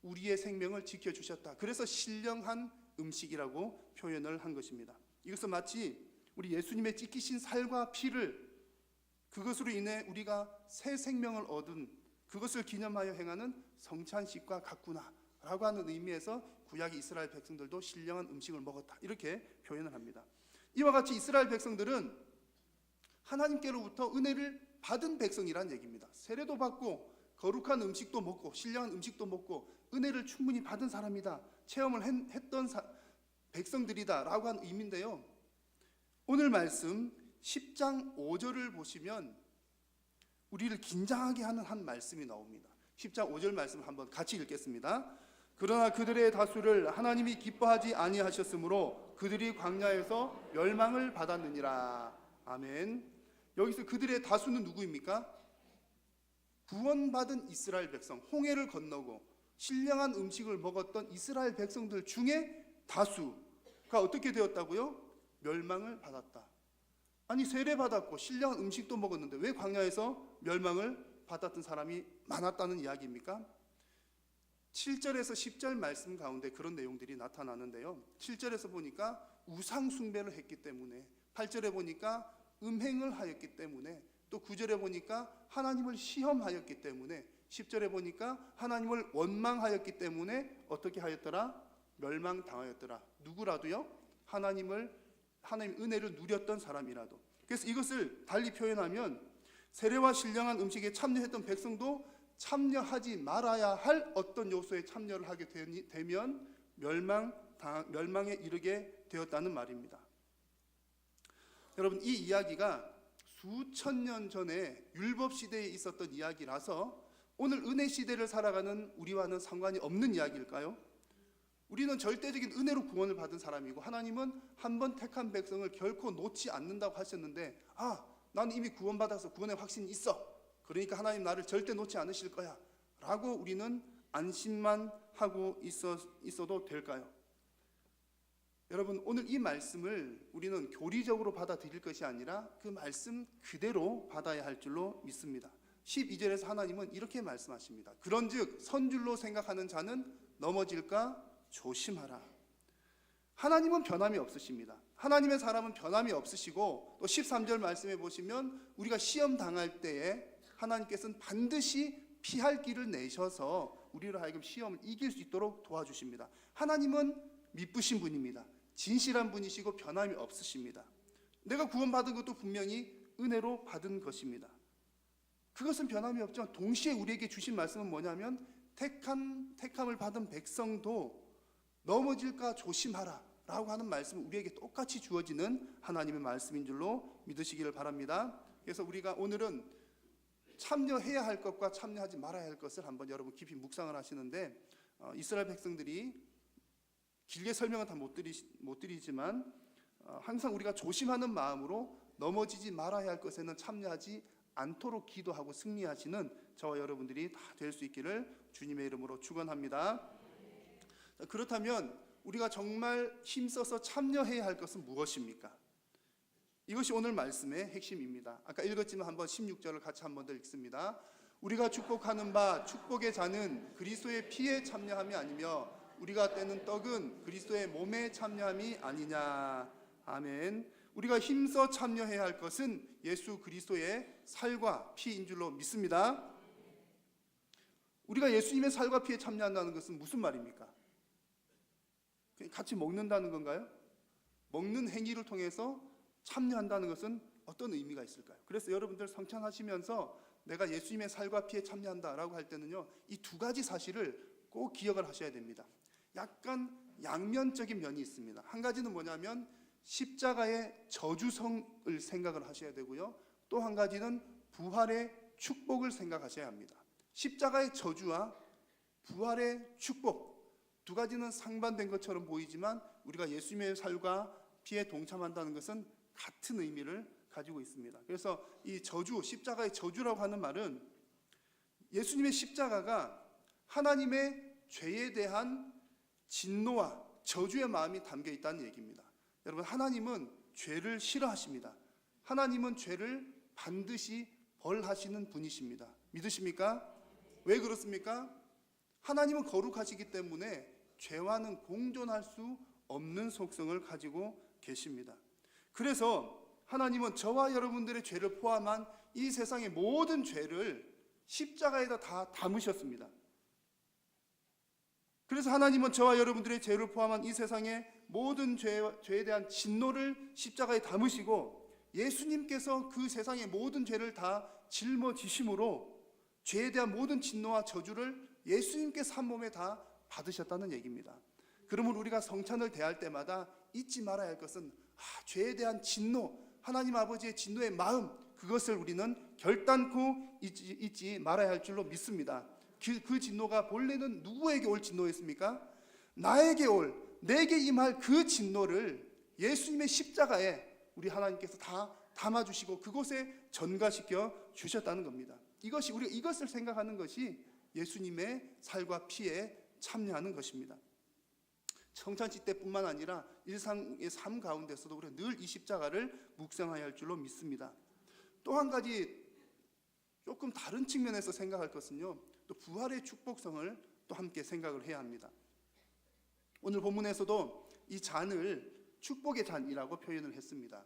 우리의 생명을 지켜주셨다. 그래서 신령한 음식이라고 표현을 한 것입니다. 이것은 마치 우리 예수님의 찢기신 살과 피를, 그것으로 인해 우리가 새 생명을 얻은 그것을 기념하여 행하는 성찬식과 같구나 라고 하는 의미에서 구약 이스라엘 백성들도 신령한 음식을 먹었다, 이렇게 표현을 합니다. 이와 같이 이스라엘 백성들은 하나님께로부터 은혜를 받은 백성이란 얘기입니다. 세례도 받고 거룩한 음식도 먹고 신령한 음식도 먹고 은혜를 충분히 받은 사람이다, 체험을 했던 백성들이다 라고 하는 의미인데요, 오늘 말씀 10장 5절을 보시면 우리를 긴장하게 하는 한 말씀이 나옵니다. 10장 5절 말씀 한번 같이 읽겠습니다. 그러나 그들의 다수를 하나님이 기뻐하지 아니하셨으므로 그들이 광야에서 멸망을 받았느니라. 아멘. 여기서 그들의 다수는 누구입니까? 구원받은 이스라엘 백성, 홍해를 건너고 신령한 음식을 먹었던 이스라엘 백성들 중에 다수가 어떻게 되었다고요? 멸망을 받았다. 아니 세례받았고 신령한 음식도 먹었는데 왜 광야에서 멸망을 받았던 사람이 많았다는 이야기입니까? 7절에서 10절 말씀 가운데 그런 내용들이 나타나는데요, 7절에서 보니까 우상 숭배를 했기 때문에, 8절에 보니까 음행을 하였기 때문에, 또 9절에 보니까 하나님을 시험하였기 때문에, 10절에 보니까 하나님을 원망하였기 때문에 어떻게 하였더라? 멸망당하였더라. 누구라도요? 하나님 은혜를 누렸던 사람이라도. 그래서 이것을 달리 표현하면 세례와 신령한 음식에 참여했던 백성도 참여하지 말아야 할 어떤 요소에 참여를 하게 되면 멸망에 이르게 되었다는 말입니다. 여러분, 이 이야기가 수천 년 전에 율법 시대에 있었던 이야기라서 오늘 은혜 시대를 살아가는 우리와는 상관이 없는 이야기일까요? 우리는 절대적인 은혜로 구원을 받은 사람이고 하나님은 한 번 택한 백성을 결코 놓지 않는다고 하셨는데, 나는 이미 구원받아서 구원의 확신이 있어, 그러니까 하나님 나를 절대 놓지 않으실 거야 라고 우리는 안심만 하고 있어도 될까요? 여러분, 오늘 이 말씀을 우리는 교리적으로 받아들일 것이 아니라 그 말씀 그대로 받아야 할 줄로 믿습니다. 12절에서 하나님은 이렇게 말씀하십니다. 그런즉 선줄로 생각하는 자는 넘어질까 조심하라. 하나님은 변함이 없으십니다. 하나님의 사람은 변함이 없으시고, 또 13절 말씀에 보시면 우리가 시험 당할 때에 하나님께서는 반드시 피할 길을 내셔서 우리로 하여금 시험을 이길 수 있도록 도와주십니다. 하나님은 미쁘신 분입니다. 진실한 분이시고 변함이 없으십니다. 내가 구원받은 것도 분명히 은혜로 받은 것입니다. 그것은 변함이 없지만 동시에 우리에게 주신 말씀은 뭐냐면 택함을 받은 백성도 넘어질까 조심하라 라고 하는 말씀은 우리에게 똑같이 주어지는 하나님의 말씀인 줄로 믿으시기를 바랍니다. 그래서 우리가 오늘은 참여해야 할 것과 참여하지 말아야 할 것을 한번 여러분 깊이 묵상을 하시는데, 이스라엘 백성들이 길게 설명은 다 못 드리지만 항상 우리가 조심하는 마음으로 넘어지지 말아야 할 것에는 참여하지 않도록 기도하고 승리하시는 저와 여러분들이 다 될 수 있기를 주님의 이름으로 축원합니다. 그렇다면 우리가 정말 힘써서 참여해야 할 것은 무엇입니까? 이것이 오늘 말씀의 핵심입니다. 아까 읽었지만 한번 16절을 같이 한 번 더 읽습니다. 우리가 축복하는 바 축복의 잔은 그리스도의 피에 참여함이 아니며 우리가 떼는 떡은 그리스도의 몸에 참여함이 아니냐. 아멘. 우리가 힘써 참여해야 할 것은 예수 그리스도의 살과 피인 줄로 믿습니다. 우리가 예수님의 살과 피에 참여한다는 것은 무슨 말입니까? 같이 먹는다는 건가요? 먹는 행위를 통해서 참여한다는 것은 어떤 의미가 있을까요? 그래서 여러분들 성찬하시면서 내가 예수님의 살과 피에 참여한다라고 할 때는요, 이 두 가지 사실을 꼭 기억을 하셔야 됩니다. 약간 양면적인 면이 있습니다. 한 가지는 뭐냐면 십자가의 저주성을 생각을 하셔야 되고요, 또 한 가지는 부활의 축복을 생각하셔야 합니다. 십자가의 저주와 부활의 축복, 두 가지는 상반된 것처럼 보이지만 우리가 예수님의 살과 피에 동참한다는 것은 같은 의미를 가지고 있습니다. 그래서 이 저주, 십자가의 저주라고 하는 말은 예수님의 십자가가 하나님의 죄에 대한 진노와 저주의 마음이 담겨 있다는 얘기입니다. 여러분, 하나님은 죄를 싫어하십니다. 하나님은 죄를 반드시 벌하시는 분이십니다. 믿으십니까? 왜 그렇습니까? 하나님은 거룩하시기 때문에 죄와는 공존할 수 없는 속성을 가지고 계십니다. 그래서 하나님은 저와 여러분들의 죄를 포함한 이 세상의 모든 죄를 십자가에다 다 담으셨습니다. 그래서 하나님은 저와 여러분들의 죄를 포함한 이 세상의 모든 죄에 대한 진노를 십자가에 담으시고 예수님께서 그 세상의 모든 죄를 다 짊어지심으로 죄에 대한 모든 진노와 저주를 예수님께서 한 몸에 다 받으셨다는 얘기입니다. 그러면 우리가 성찬을 대할 때마다 잊지 말아야 할 것은 죄에 대한 진노, 하나님 아버지의 진노의 마음, 그것을 우리는 결단코 잊지 말아야 할 줄로 믿습니다. 그 진노가 본래는 누구에게 올 진노였습니까? 나에게 올, 내게 임할 그 진노를 예수님의 십자가에 우리 하나님께서 다 담아주시고 그곳에 전가시켜 주셨다는 겁니다. 우리가 이것을 생각하는 것이 예수님의 살과 피에 참여하는 것입니다. 성찬식 때뿐만 아니라 일상의 삶 가운데서도 우리가 늘 이 십자가를 묵상해야 할 줄로 믿습니다. 또 한 가지 조금 다른 측면에서 생각할 것은요, 또 부활의 축복성을 또 함께 생각을 해야 합니다. 오늘 본문에서도 이 잔을 축복의 잔이라고 표현을 했습니다.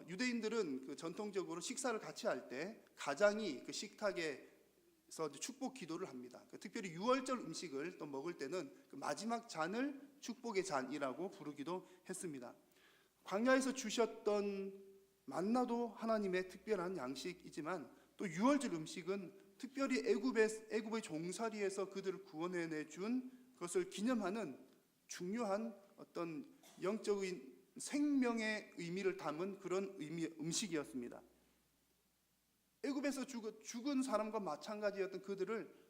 유대인들은 전통적으로 식사를 같이 할 때 가장이 그 식탁에서 축복 기도를 합니다. 특별히 유월절 음식을 또 먹을 때는 그 마지막 잔을 축복의 잔이라고 부르기도 했습니다. 광야에서 주셨던 만나도 하나님의 특별한 양식이지만 또 유월절 음식은 특별히 애굽의 종살이에서 그들을 구원해내 준 것을 기념하는 중요한 어떤 영적인 생명의 의미를 담은 그런 음식이었습니다. 애굽에서 죽은 사람과 마찬가지였던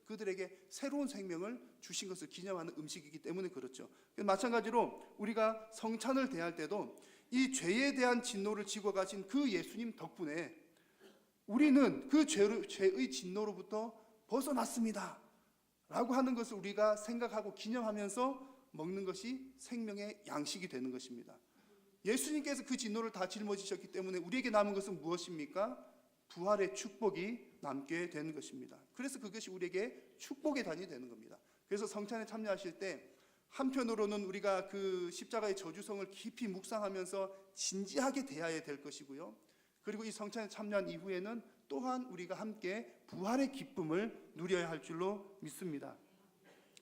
그들에게 새로운 생명을 주신 것을 기념하는 음식이기 때문에 그렇죠. 마찬가지로 우리가 성찬을 대할 때도 이 죄에 대한 진노를 지고 가신 그 예수님 덕분에 우리는 그 죄의 진노로부터 벗어났습니다 라고 하는 것을 우리가 생각하고 기념하면서 먹는 것이 생명의 양식이 되는 것입니다. 예수님께서 그 진노를 다 짊어지셨기 때문에 우리에게 남은 것은 무엇입니까? 부활의 축복이 남게 되는 것입니다. 그래서 그것이 우리에게 축복의 단이 되는 겁니다. 그래서 성찬에 참여하실 때 한편으로는 우리가 그 십자가의 저주성을 깊이 묵상하면서 진지하게 대해야 될 것이고요. 그리고 이 성찬에 참여한 이후에는 또한 우리가 함께 부활의 기쁨을 누려야 할 줄로 믿습니다.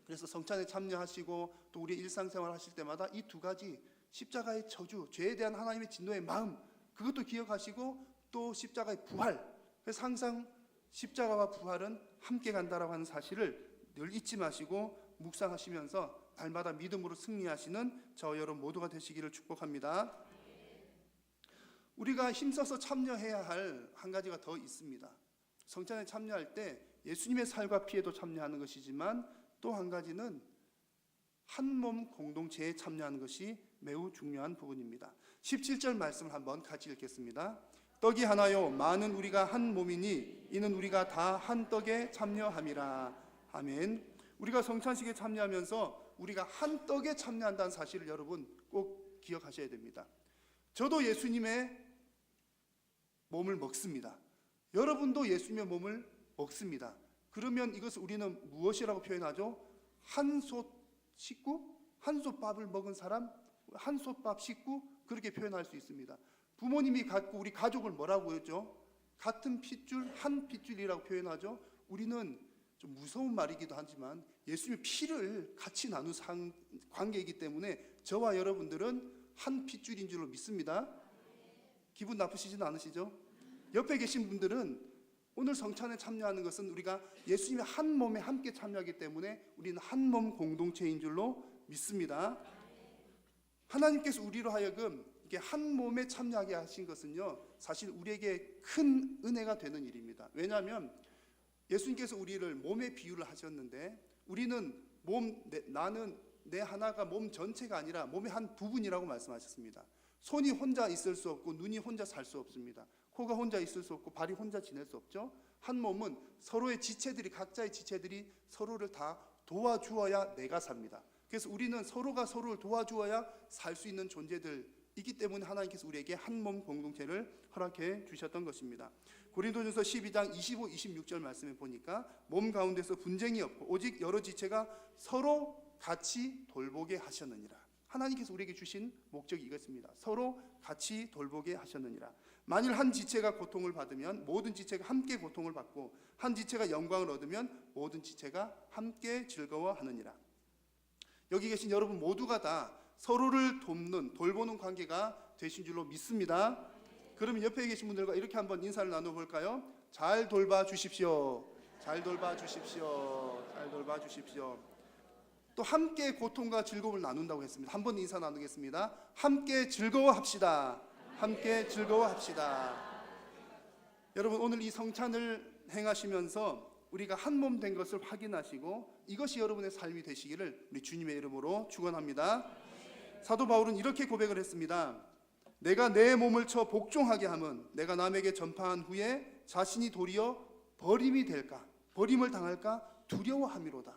그래서 성찬에 참여하시고 또 우리 일상생활 하실 때마다 이 두 가지, 십자가의 저주, 죄에 대한 하나님의 진노의 마음, 그것도 기억하시고 또 십자가의 부활, 그래서 항상 십자가와 부활은 함께 간다라고 하는 사실을 늘 잊지 마시고 묵상하시면서 날마다 믿음으로 승리하시는 저 여러분 모두가 되시기를 축복합니다. 우리가 힘써서 참여해야 할 한 가지가 더 있습니다. 성찬에 참여할 때 예수님의 살과 피에도 참여하는 것이지만 또 한 가지는 한 몸 공동체에 참여하는 것이 매우 중요한 부분입니다. 17절 말씀을 한번 같이 읽겠습니다. 떡이 하나요 많은 우리가 한 몸이니 이는 우리가 다 한 떡에 참여함이라. 아멘. 우리가 성찬식에 참여하면서 우리가 한 떡에 참여한다는 사실을 여러분 꼭 기억하셔야 됩니다. 저도 예수님의 몸을 먹습니다. 여러분도 예수님의 몸을 먹습니다. 그러면 이것을 우리는 무엇이라고 표현하죠? 한솥 식구? 한솥밥을 먹은 사람? 한솥밥 식구? 그렇게 표현할 수 있습니다. 부모님이 갖고 우리 가족을 뭐라고 했죠? 같은 핏줄, 한 핏줄이라고 표현하죠. 우리는 좀 무서운 말이기도 하지만 예수님의 피를 같이 나눈 관계이기 때문에 저와 여러분들은 한 핏줄인 줄로 믿습니다. 기분 나쁘시지는 않으시죠? 옆에 계신 분들은 오늘 성찬에 참여하는 것은 우리가 예수님의 한 몸에 함께 참여하기 때문에 우리는 한 몸 공동체인 줄로 믿습니다. 하나님께서 우리로 하여금 이렇게 한 몸에 참여하게 하신 것은요, 사실 우리에게 큰 은혜가 되는 일입니다. 왜냐하면 예수님께서 우리를 몸에 비유를 하셨는데 우리는 나는 내 하나가 몸 전체가 아니라 몸의 한 부분이라고 말씀하셨습니다. 손이 혼자 있을 수 없고 눈이 혼자 살 수 없습니다. 코가 혼자 있을 수 없고 발이 혼자 지낼 수 없죠. 한 몸은 서로의 지체들이, 각자의 지체들이 서로를 다 도와주어야 내가 삽니다. 그래서 우리는 서로가 서로를 도와주어야 살 수 있는 존재들이기 때문에 하나님께서 우리에게 한 몸 공동체를 허락해 주셨던 것입니다. 고린도전서 12장 25, 26절 말씀에 보니까 몸 가운데서 분쟁이 없고 오직 여러 지체가 서로 같이 돌보게 하셨느니라. 하나님께서 우리에게 주신 목적이 이것입니다. 서로 같이 돌보게 하셨느니라. 만일 한 지체가 고통을 받으면 모든 지체가 함께 고통을 받고 한 지체가 영광을 얻으면 모든 지체가 함께 즐거워하느니라. 여기 계신 여러분 모두가 다 서로를 돌보는 관계가 되신 줄로 믿습니다. 그러면 옆에 계신 분들과 이렇게 한번 인사를 나눠볼까요? 잘 돌봐 주십시오. 잘 돌봐 주십시오. 잘 돌봐 주십시오. 또 함께 고통과 즐거움을 나눈다고 했습니다. 한번 인사 나누겠습니다. 함께 즐거워합시다. 함께 즐거워합시다. 여러분 오늘 이 성찬을 행하시면서 우리가 한 몸 된 것을 확인하시고 이것이 여러분의 삶이 되시기를 우리 주님의 이름으로 축원합니다. 사도 바울은 이렇게 고백을 했습니다. 내가 내 몸을 쳐 복종하게 함은 내가 남에게 전파한 후에 자신이 도리어 버림을 당할까 두려워함이로다.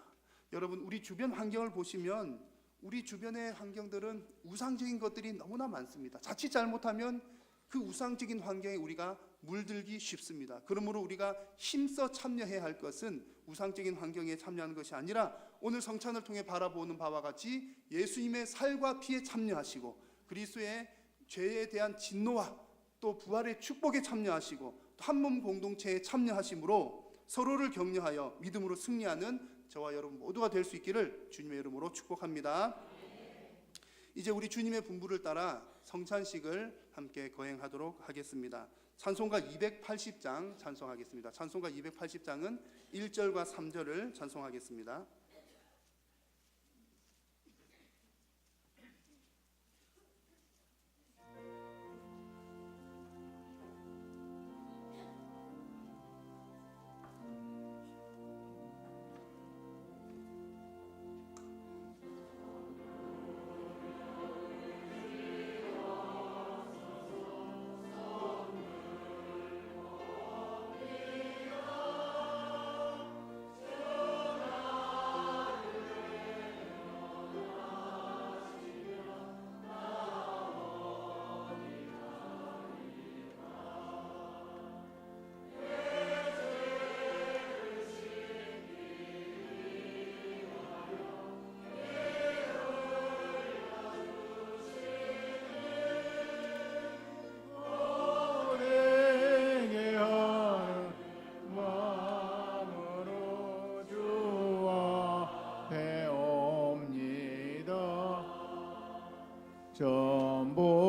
여러분 우리 주변 환경을 보시면 우리 주변의 환경들은 우상적인 것들이 너무나 많습니다. 자칫 잘못하면 그 우상적인 환경에 우리가 물들기 쉽습니다. 그러므로 우리가 힘써 참여해야 할 것은 우상적인 환경에 참여하는 것이 아니라 오늘 성찬을 통해 바라보는 바와 같이 예수님의 살과 피에 참여하시고 그리스도의 죄에 대한 진노와 또 부활의 축복에 참여하시고 또 한 몸 공동체에 참여하심으로 서로를 격려하여 믿음으로 승리하는 저와 여러분 모두가 될 수 있기를 주님의 이름으로 축복합니다. 이제 우리 주님의 분부를 따라 성찬식을 함께 거행하도록 하겠습니다. 찬송가 280장 찬송하겠습니다. 찬송가 280장은 1절과 3절을 찬송하겠습니다.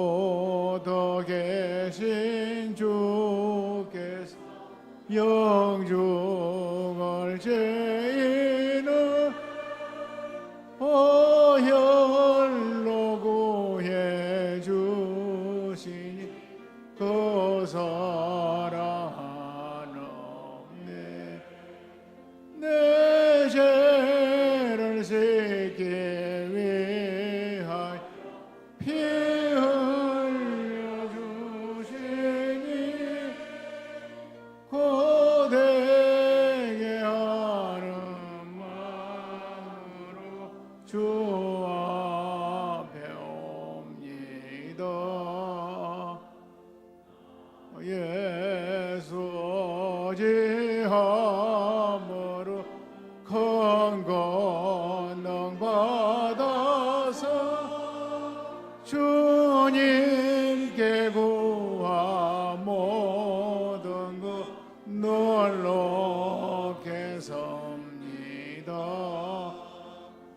전부터 계신 주께서 영중을 죄인은 어혈로 구해 주시니 그 사랑 하나님 내 죄를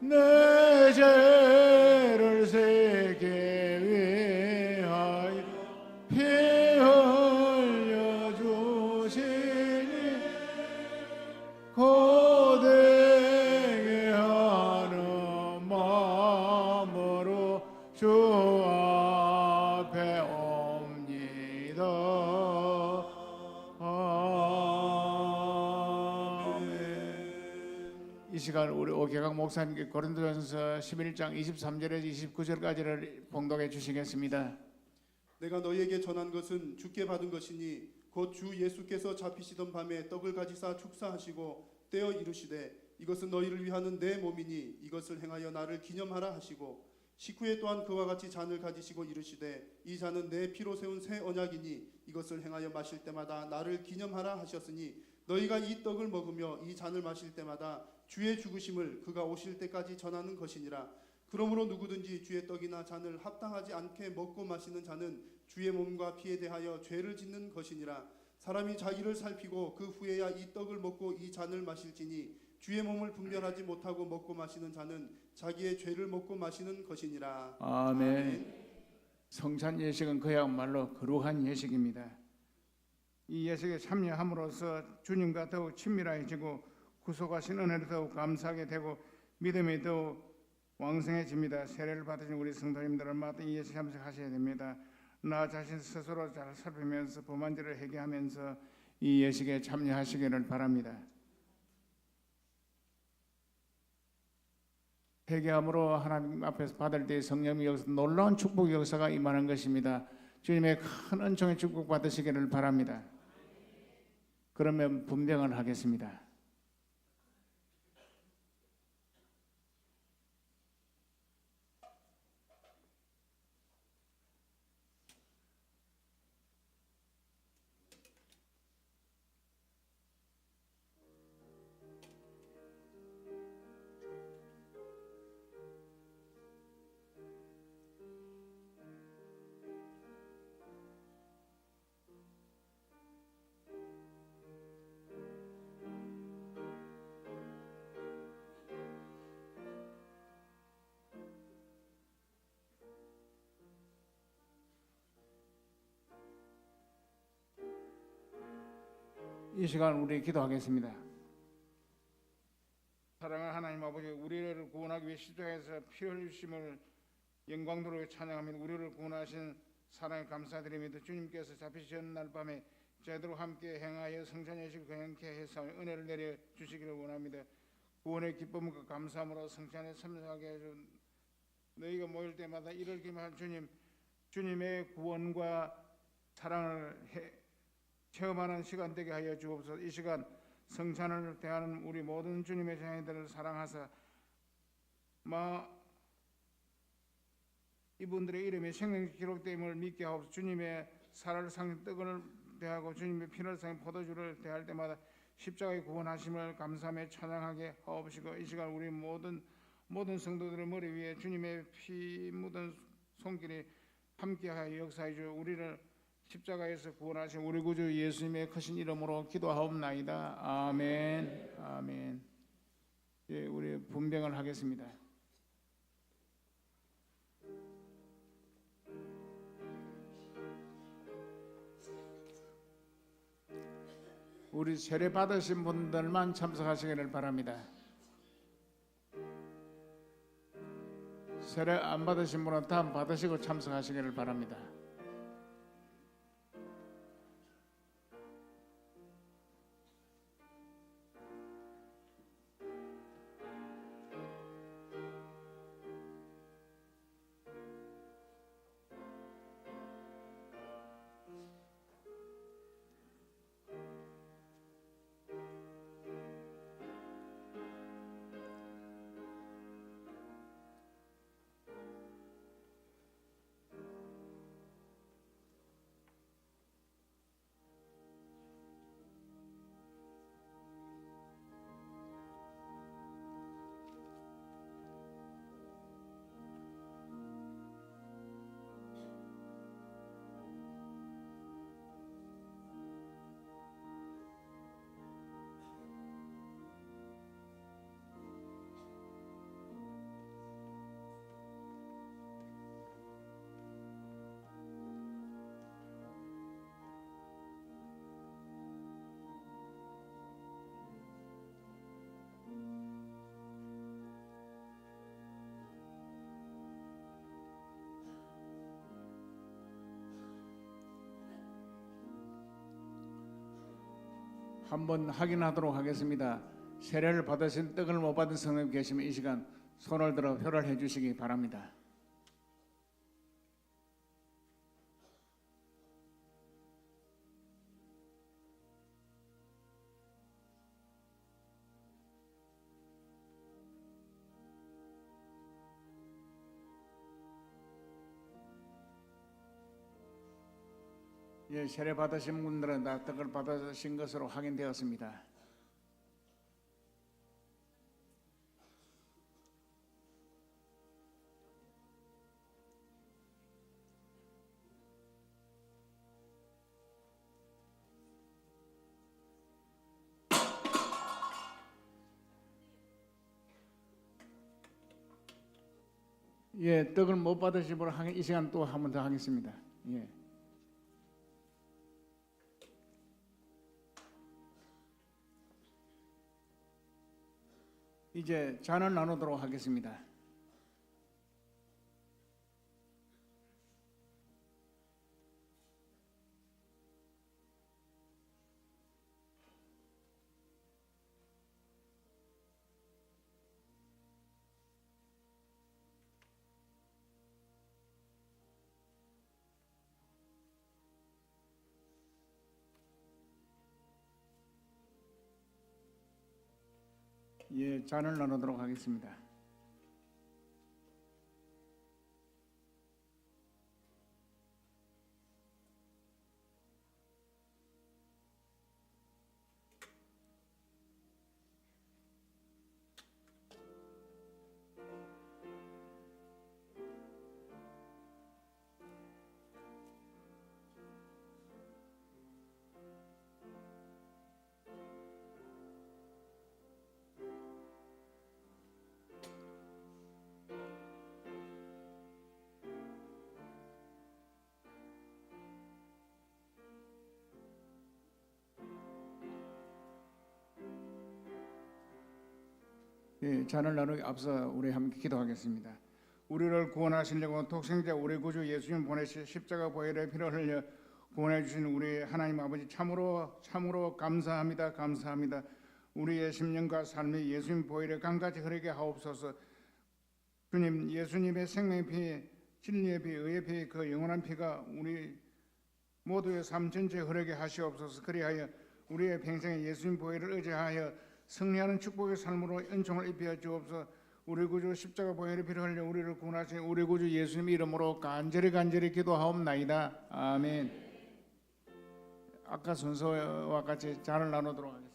내 죄를 세게 위하여 피 흘려 주시니 고되게 하는 마음으로 주 앞에 옵니다. 아멘. 이 시간 우리 오계강 목사님께 고린도전서 11장 23절에서 29절까지를 봉독해 주시겠습니다. 내가 너희에게 전한 것은 주께 받은 것이니 곧 주 예수께서 잡히시던 밤에 떡을 가지사 축사하시고 떼어 이르시되 이것은 너희를 위하는 내 몸이니 이것을 행하여 나를 기념하라 하시고 식후에 또한 그와 같이 잔을 가지시고 이르시되 이 잔은 내 피로 세운 새 언약이니 이것을 행하여 마실 때마다 나를 기념하라 하셨으니 너희가 이 떡을 먹으며 이 잔을 마실 때마다 주의 죽으심을 그가 오실 때까지 전하는 것이니라. 그러므로 누구든지 주의 떡이나 잔을 합당하지 않게 먹고 마시는 자는 주의 몸과 피에 대하여 죄를 짓는 것이니라. 사람이 자기를 살피고 그 후에야 이 떡을 먹고 이 잔을 마실지니 주의 몸을 분별하지 못하고 먹고 마시는 자는 자기의 죄를 먹고 마시는 것이니라. 아멘. 성찬 예식은 그야말로 거룩한 예식입니다. 이 예식에 참여함으로써 주님과 더욱 친밀해지고 구속하신 은혜를 더욱 감사하게 되고 믿음이 더욱 왕성해집니다. 세례를 받으신 우리 성도님들은 마땅히 이 예식에 참석하셔야 됩니다. 나 자신 스스로 잘 살피면서 범한죄를 회개하면서 이 예식에 참여하시기를 바랍니다. 회개함으로 하나님 앞에서 받을 때 성령의 역사, 놀라운 축복 역사가 임하는 것입니다. 주님의 큰 은총의 축복 받으시기를 바랍니다. 그러면 분명을 하겠습니다. 이 시간 우리 기도하겠습니다. 사랑하는 하나님 아버지, 우리를 구원하기 위해 십자가에서 피 흘리심을 영광으로 찬양하며 우리를 구원하신 사랑에 감사드립니다. 주님께서 잡히신 날 밤에 저희들과 함께 행하여 성찬 예식을 거행케 해서 은혜를 내려 주시기를 원합니다. 구원의 기쁨과 감사함으로 성찬에 참석하게 해준 너희가 모일 때마다 이를 기념한 주님의 구원과 사랑을 체험하는 시간 되게 하여 주옵소서. 이 시간 성찬을 대하는 우리 모든 주님의 자녀들을 사랑하사 이분들의 이름에 생명이 기록됨을 믿게 하옵소서. 주님의 살을 상인 떡을 대하고 주님의 피를 상인 포도주를 대할 때마다 십자가의 구원하심을 감사하며 찬양하게 하옵시고, 이 시간 우리 모든 성도들의 머리 위에 주님의 피 묻은 손길이 함께하여 역사해 주 우리를 십자가에서 구원하신 우리 구주 예수님의 크신 이름으로 기도하옵나이다. 아멘. 아멘. 예, 우리 분병을 하겠습니다. 우리 세례 받으신 분들만 참석하시기를 바랍니다. 세례 안 받으신 분은 다 받으시고 참석하시기를 바랍니다. 한번 확인하도록 하겠습니다. 세례를 받으신 떡을 못 받은 성도님 계시면 이 시간 손을 들어 표를 해주시기 바랍니다. 예, 세례 받으신 분들은 다 떡을 받으신 것으로 확인되었습니다. 예, 떡을 못 받으신 분 이 시간 또 한 번 더 하겠습니다. 예. 이제 잔을 나누도록 하겠습니다. 예, 잔을 나누도록 하겠습니다. 예, 잔을 나누기 앞서 우리 함께 기도하겠습니다. 우리를 구원하시려고 독생자 우리 구주 예수님 보내시 십자가 보혈의 피를 흘려 구원해 주신 우리 하나님 아버지 참으로 감사합니다. 감사합니다. 우리의 심령과 삶이 예수님 보혈의 강같이 흐르게 하옵소서. 주님, 예수님의 생명의 피, 진리의 피, 의의 피, 그 영원한 피가 우리 모두의 삶 전체에 흐르게 하시옵소서. 그리하여 우리의 평생에 예수님 보혈을 의지하여 승리하는 축복의 삶으로 은총을 입혀 주옵소서. 우리 구주 십자가 보혈의 피를 흘려 우리를 구원하신 우리 구주 예수님 이름으로 간절히 기도하옵나이다. 아멘. 아까 순서와 같이 잔을 나누도록 하겠습니다.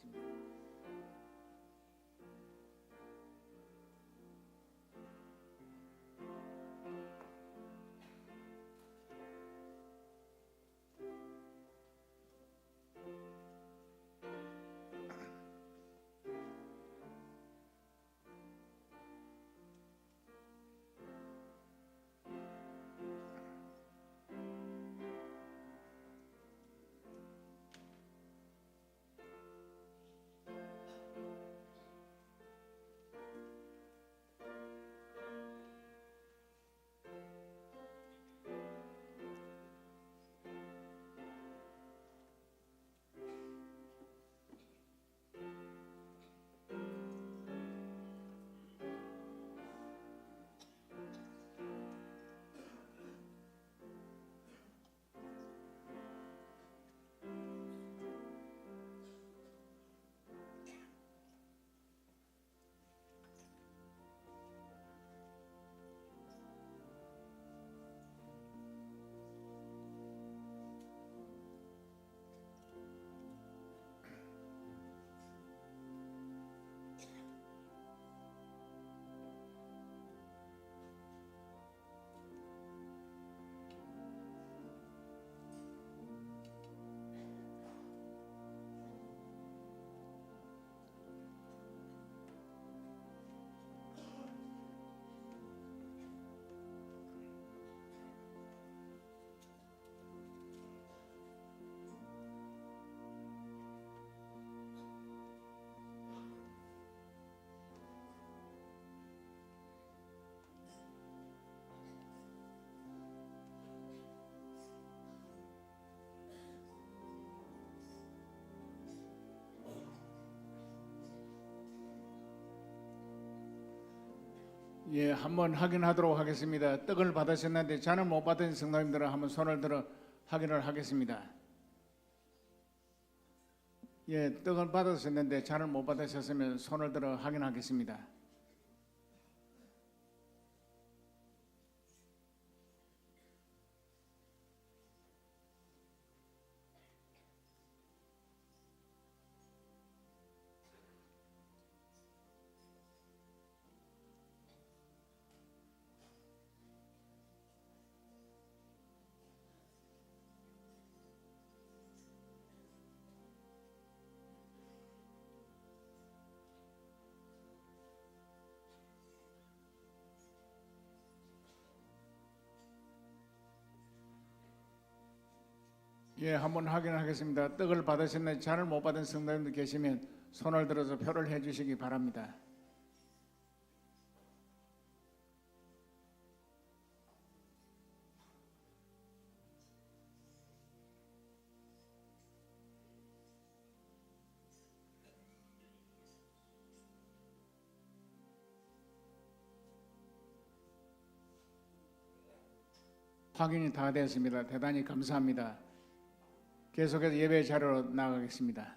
예, 한번 확인하도록 하겠습니다. 떡을 받으셨는데 잔을 못 받은 성도님들은 한번 손을 들어 확인을 하겠습니다. 예, 떡을 받으셨는데 잔을 못 받으셨으면 손을 들어 확인하겠습니다. 예, 한번 확인하겠습니다. 떡을 받으셨는데 잔을 못 받은 성도님들 계시면 손을 들어서 표를 해주시기 바랍니다. 확인이 다 되었습니다. 대단히 감사합니다. 계속해서 예배 자료로 나가겠습니다.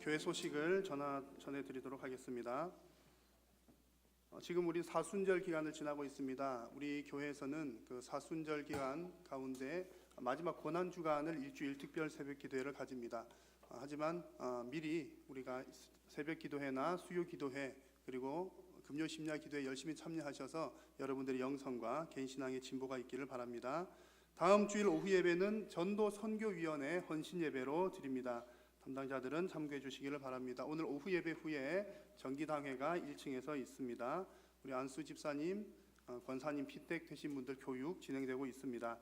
교회 소식을 전해드리도록 하겠습니다. 지금 우리 사순절 기간을 지나고 있습니다. 우리 교회에서는 그 사순절 기간 가운데 마지막 고난 주간을 일주일 특별 새벽 기도회를 가집니다. 하지만 미리 우리가 새벽 기도회나 수요 기도회 그리고 금요 심야 기도에 열심히 참여하셔서 여러분들의 영성과 개인 신앙의 진보가 있기를 바랍니다. 다음 주일 오후 예배는 전도 선교위원회 헌신 예배로 드립니다. 담당자들은 참고해 주시기를 바랍니다. 오늘 오후 예배 후에 정기당회가 1층에서 있습니다. 우리 안수 집사님, 권사님 피택 되신 분들 교육 진행되고 있습니다.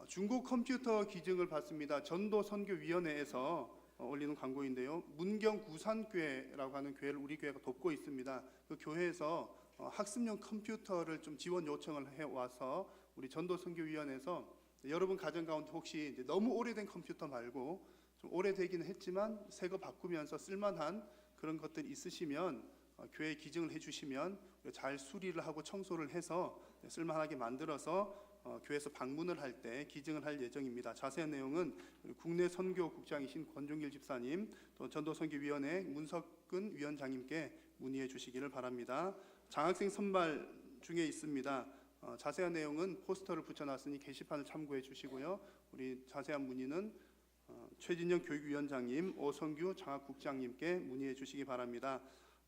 중국 컴퓨터 기증을 받습니다. 전도 선교위원회에서 올리는 광고인데요. 문경 구산교회라고 하는 교회를 우리 교회가 돕고 있습니다. 그 교회에서 학습용 컴퓨터를 좀 지원 요청을 해와서 우리 전도 선교위원회에서 여러분 가정 가운데 혹시 이제 너무 오래된 컴퓨터 말고 좀 오래되기는 했지만 새 거 바꾸면서 쓸만한 그런 것들이 있으시면 교회에 기증을 해주시면 잘 수리를 하고 청소를 해서 쓸만하게 만들어서 교회에서 방문을 할 때 기증을 할 예정입니다. 자세한 내용은 국내 선교국장이신 권종길 집사님 또 전도선교위원회 문석근 위원장님께 문의해 주시기를 바랍니다. 장학생 선발 중에 있습니다. 자세한 내용은 포스터를 붙여놨으니 게시판을 참고해 주시고요. 우리 자세한 문의는 최진영 교육위원장님, 오성규 장학국장님께 문의해 주시기 바랍니다.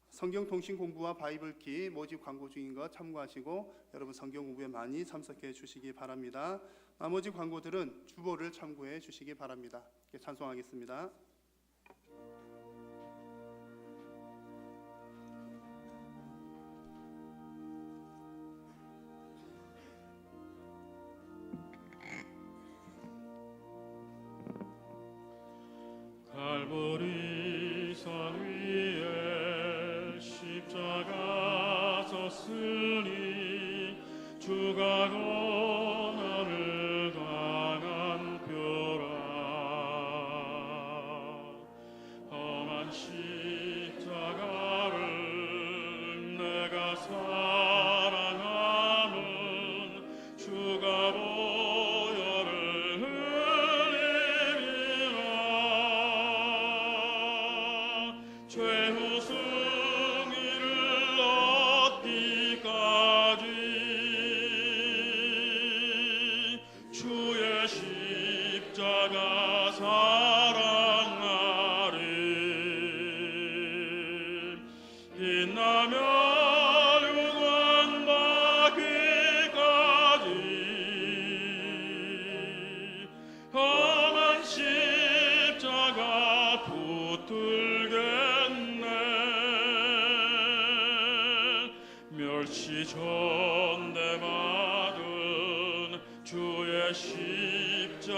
성경통신 공부와 바이블키 모집 광고 중인 거 참고하시고 여러분 성경 공부에 많이 참석해 주시기 바랍니다. 나머지 광고들은 주보를 참고해 주시기 바랍니다. 찬송하겠습니다. 갈보리 산 위에 십자가 섰으니 주가 고난을 당한 뼈라 험한 십자가를 내가 사랑하는 주가 보혈을 최후 승리를 얻기까지 주의 십자가 사랑하리 빛나며 유관 받기까지 험한 십자가 붙들겠네 전대받은 주의 십자가에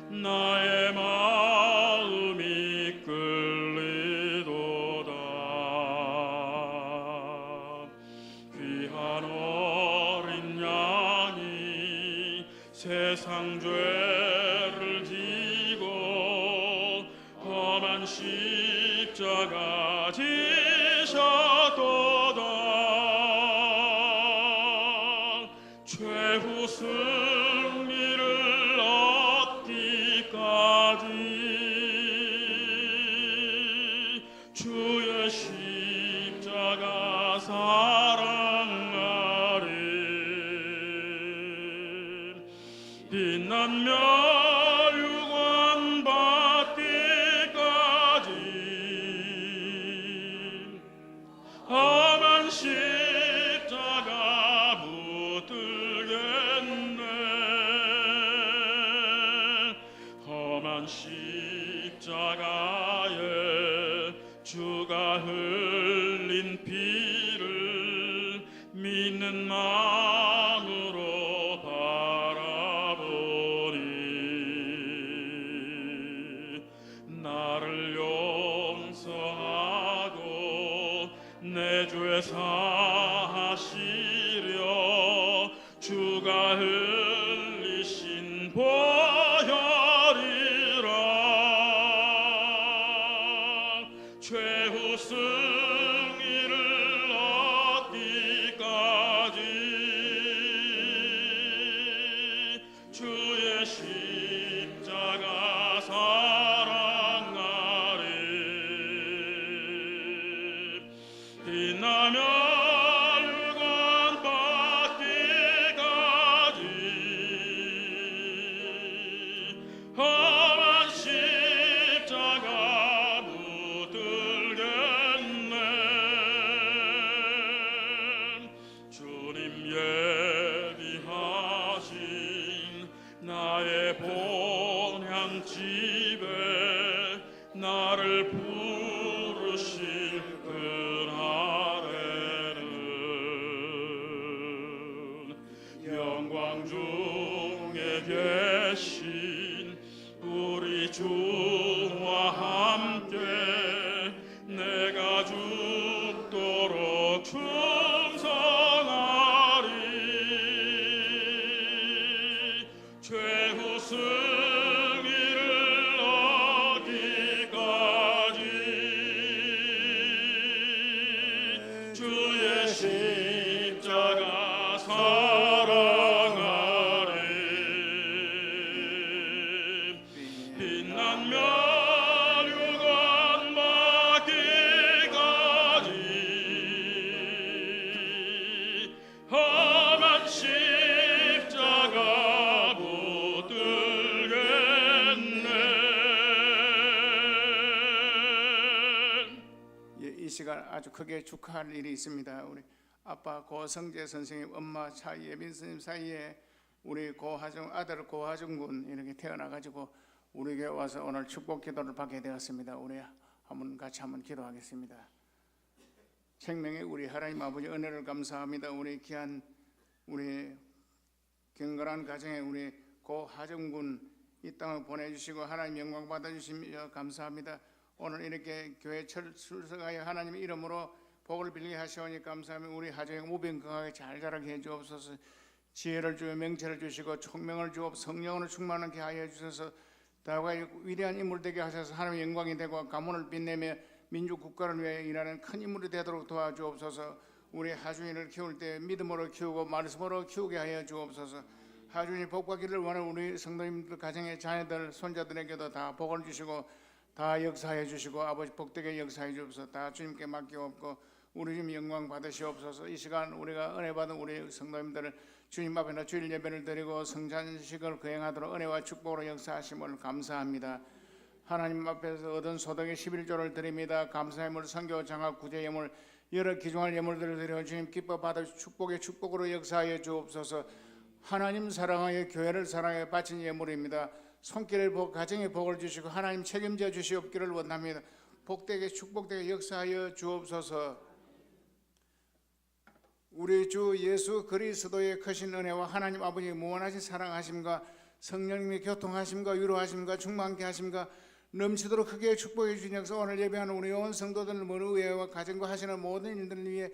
나의 마음이 끌리도다. 귀한 어린 양이 세상 죄를 지고 험한 십자가 지셨도다. 최후 승리를 얻기까지 주의 십자가 사랑하리. 빛난 멸류관 받기까지 험한 십자가 붙들겠네. 험한 십자가에 주가 흘린 피를 믿는 마음으로 바라보니 나를 용서하고 내 죄 사하시려 주가 흘리신 보혈이라. 최후 승리를 얻기까지 주의 십자가 사랑하리. 빛나며 율관 받기까지 험한 십자가 붙들겠네. 주님 예비하신 나의 본향 집에 나를 부르신 그날에는 영광 중에 계신 우리 주와 함께 내가 죽도록 충성하리. 최후 승리를 얻기까지 주의 십자가 사랑하리. 빛난 멸류관 받기까지 험한 십자가 붙들겠네. 예, 이 시간 아주 크게 축하할 일이 있습니다. 우리 아빠 고성재 선생님, 엄마 차예빈 선생님 사이에 우리 고하정 아들 고하정 군 이렇게 태어나가지고 우리에게 와서 오늘 축복 기도를 받게 되었습니다. 우리 같이 한번 기도하겠습니다. 생명의 우리 하나님 아버지 은혜를 감사합니다. 우리 귀한 우리 경건한 가정에 우리 고하정 군 이 땅을 보내주시고 하나님 영광 받아주시며 감사합니다. 오늘 이렇게 교회 출석하여 하나님의 이름으로 복을 빌게 하시오니 감사하며 우리 하정이 무병건강하게 잘 자라게 해주옵소서. 지혜를 주어 명철을 주시고 총명을 주어 성령으로 충만하게 하여 주셔서 다가 위대한 인물 되게 하셔서 하나님의 영광이 되고 가문을 빛내며 민족 국가를 위해 일하는 큰 인물이 되도록 도와주옵소서. 우리 하준이를 키울 때 믿음으로 키우고 말씀으로 키우게 하여 주옵소서. 하준이 복과 길을 원하는 우리 성도님들 가정의 자녀들 손자들에게도 다 복을 주시고 다 역사해 주시고 아버지 복되게 역사해 주옵소서. 다 주님께 맡기옵고 우리 주님 영광 받으시옵소서. 이 시간 우리가 은혜 받은 우리 성도님들을 주님 앞에 주일 예배를 드리고 성찬식을 거행하도록 은혜와 축복으로 역사하심을 감사합니다. 하나님 앞에서 얻은 소득의 11조를 드립니다. 감사함을 선교 장학 구제 예물 여러 기중할 예물들을 드려 주님 기뻐 받아 축복의 축복으로 역사하여 주옵소서. 하나님 사랑하여 교회를 사랑하여 바친 예물입니다. 손길을 복 가정에 복을 주시고 하나님 책임져 주시옵기를 원합니다. 복되게 축복되게 역사하여 주옵소서. 우리 주 예수 그리스도의 크신 은혜와 하나님 아버지의 무한하신 사랑하심과 성령님의 교통하심과 위로하심과 충만케 하심과 넘치도록 크게 축복해 주신 역사 오늘 예배하는 우리 온 성도들 모든 의회와 가정과 하시는 모든 일들을 위해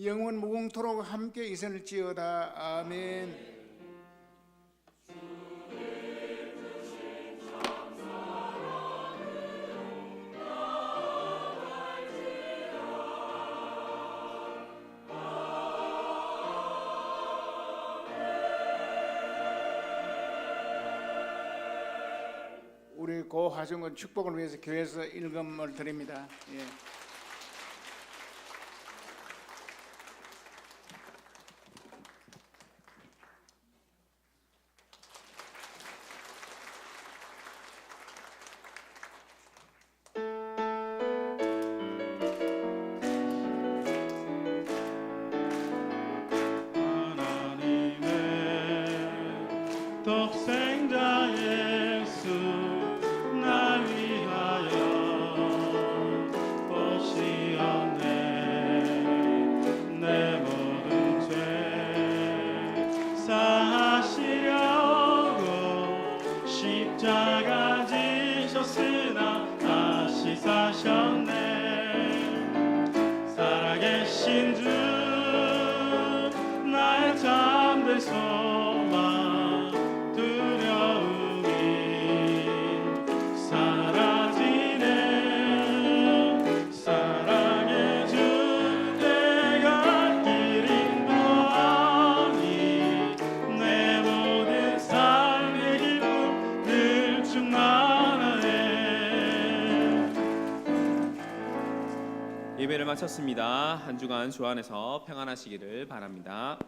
영원 무궁토록 함께 있을지어다. 아멘. 우리 고 화중은 축복을 위해서 교회에서 일금을 드립니다. 예. 하나님의 독생자 예수 날 위하여 오시었네. 내 모든 죄 사하시려고 십자가 지셨으나 다시 사셨네. 살아계신 주 나의 잠든 소망 두려움이 사라지네. 사랑의 주 내가 길 인도하니 내 모든 삶의 기쁨 늘 충만하네. 예배를 마쳤습니다. 한 주간 주 안에서 평안하시기를 바랍니다.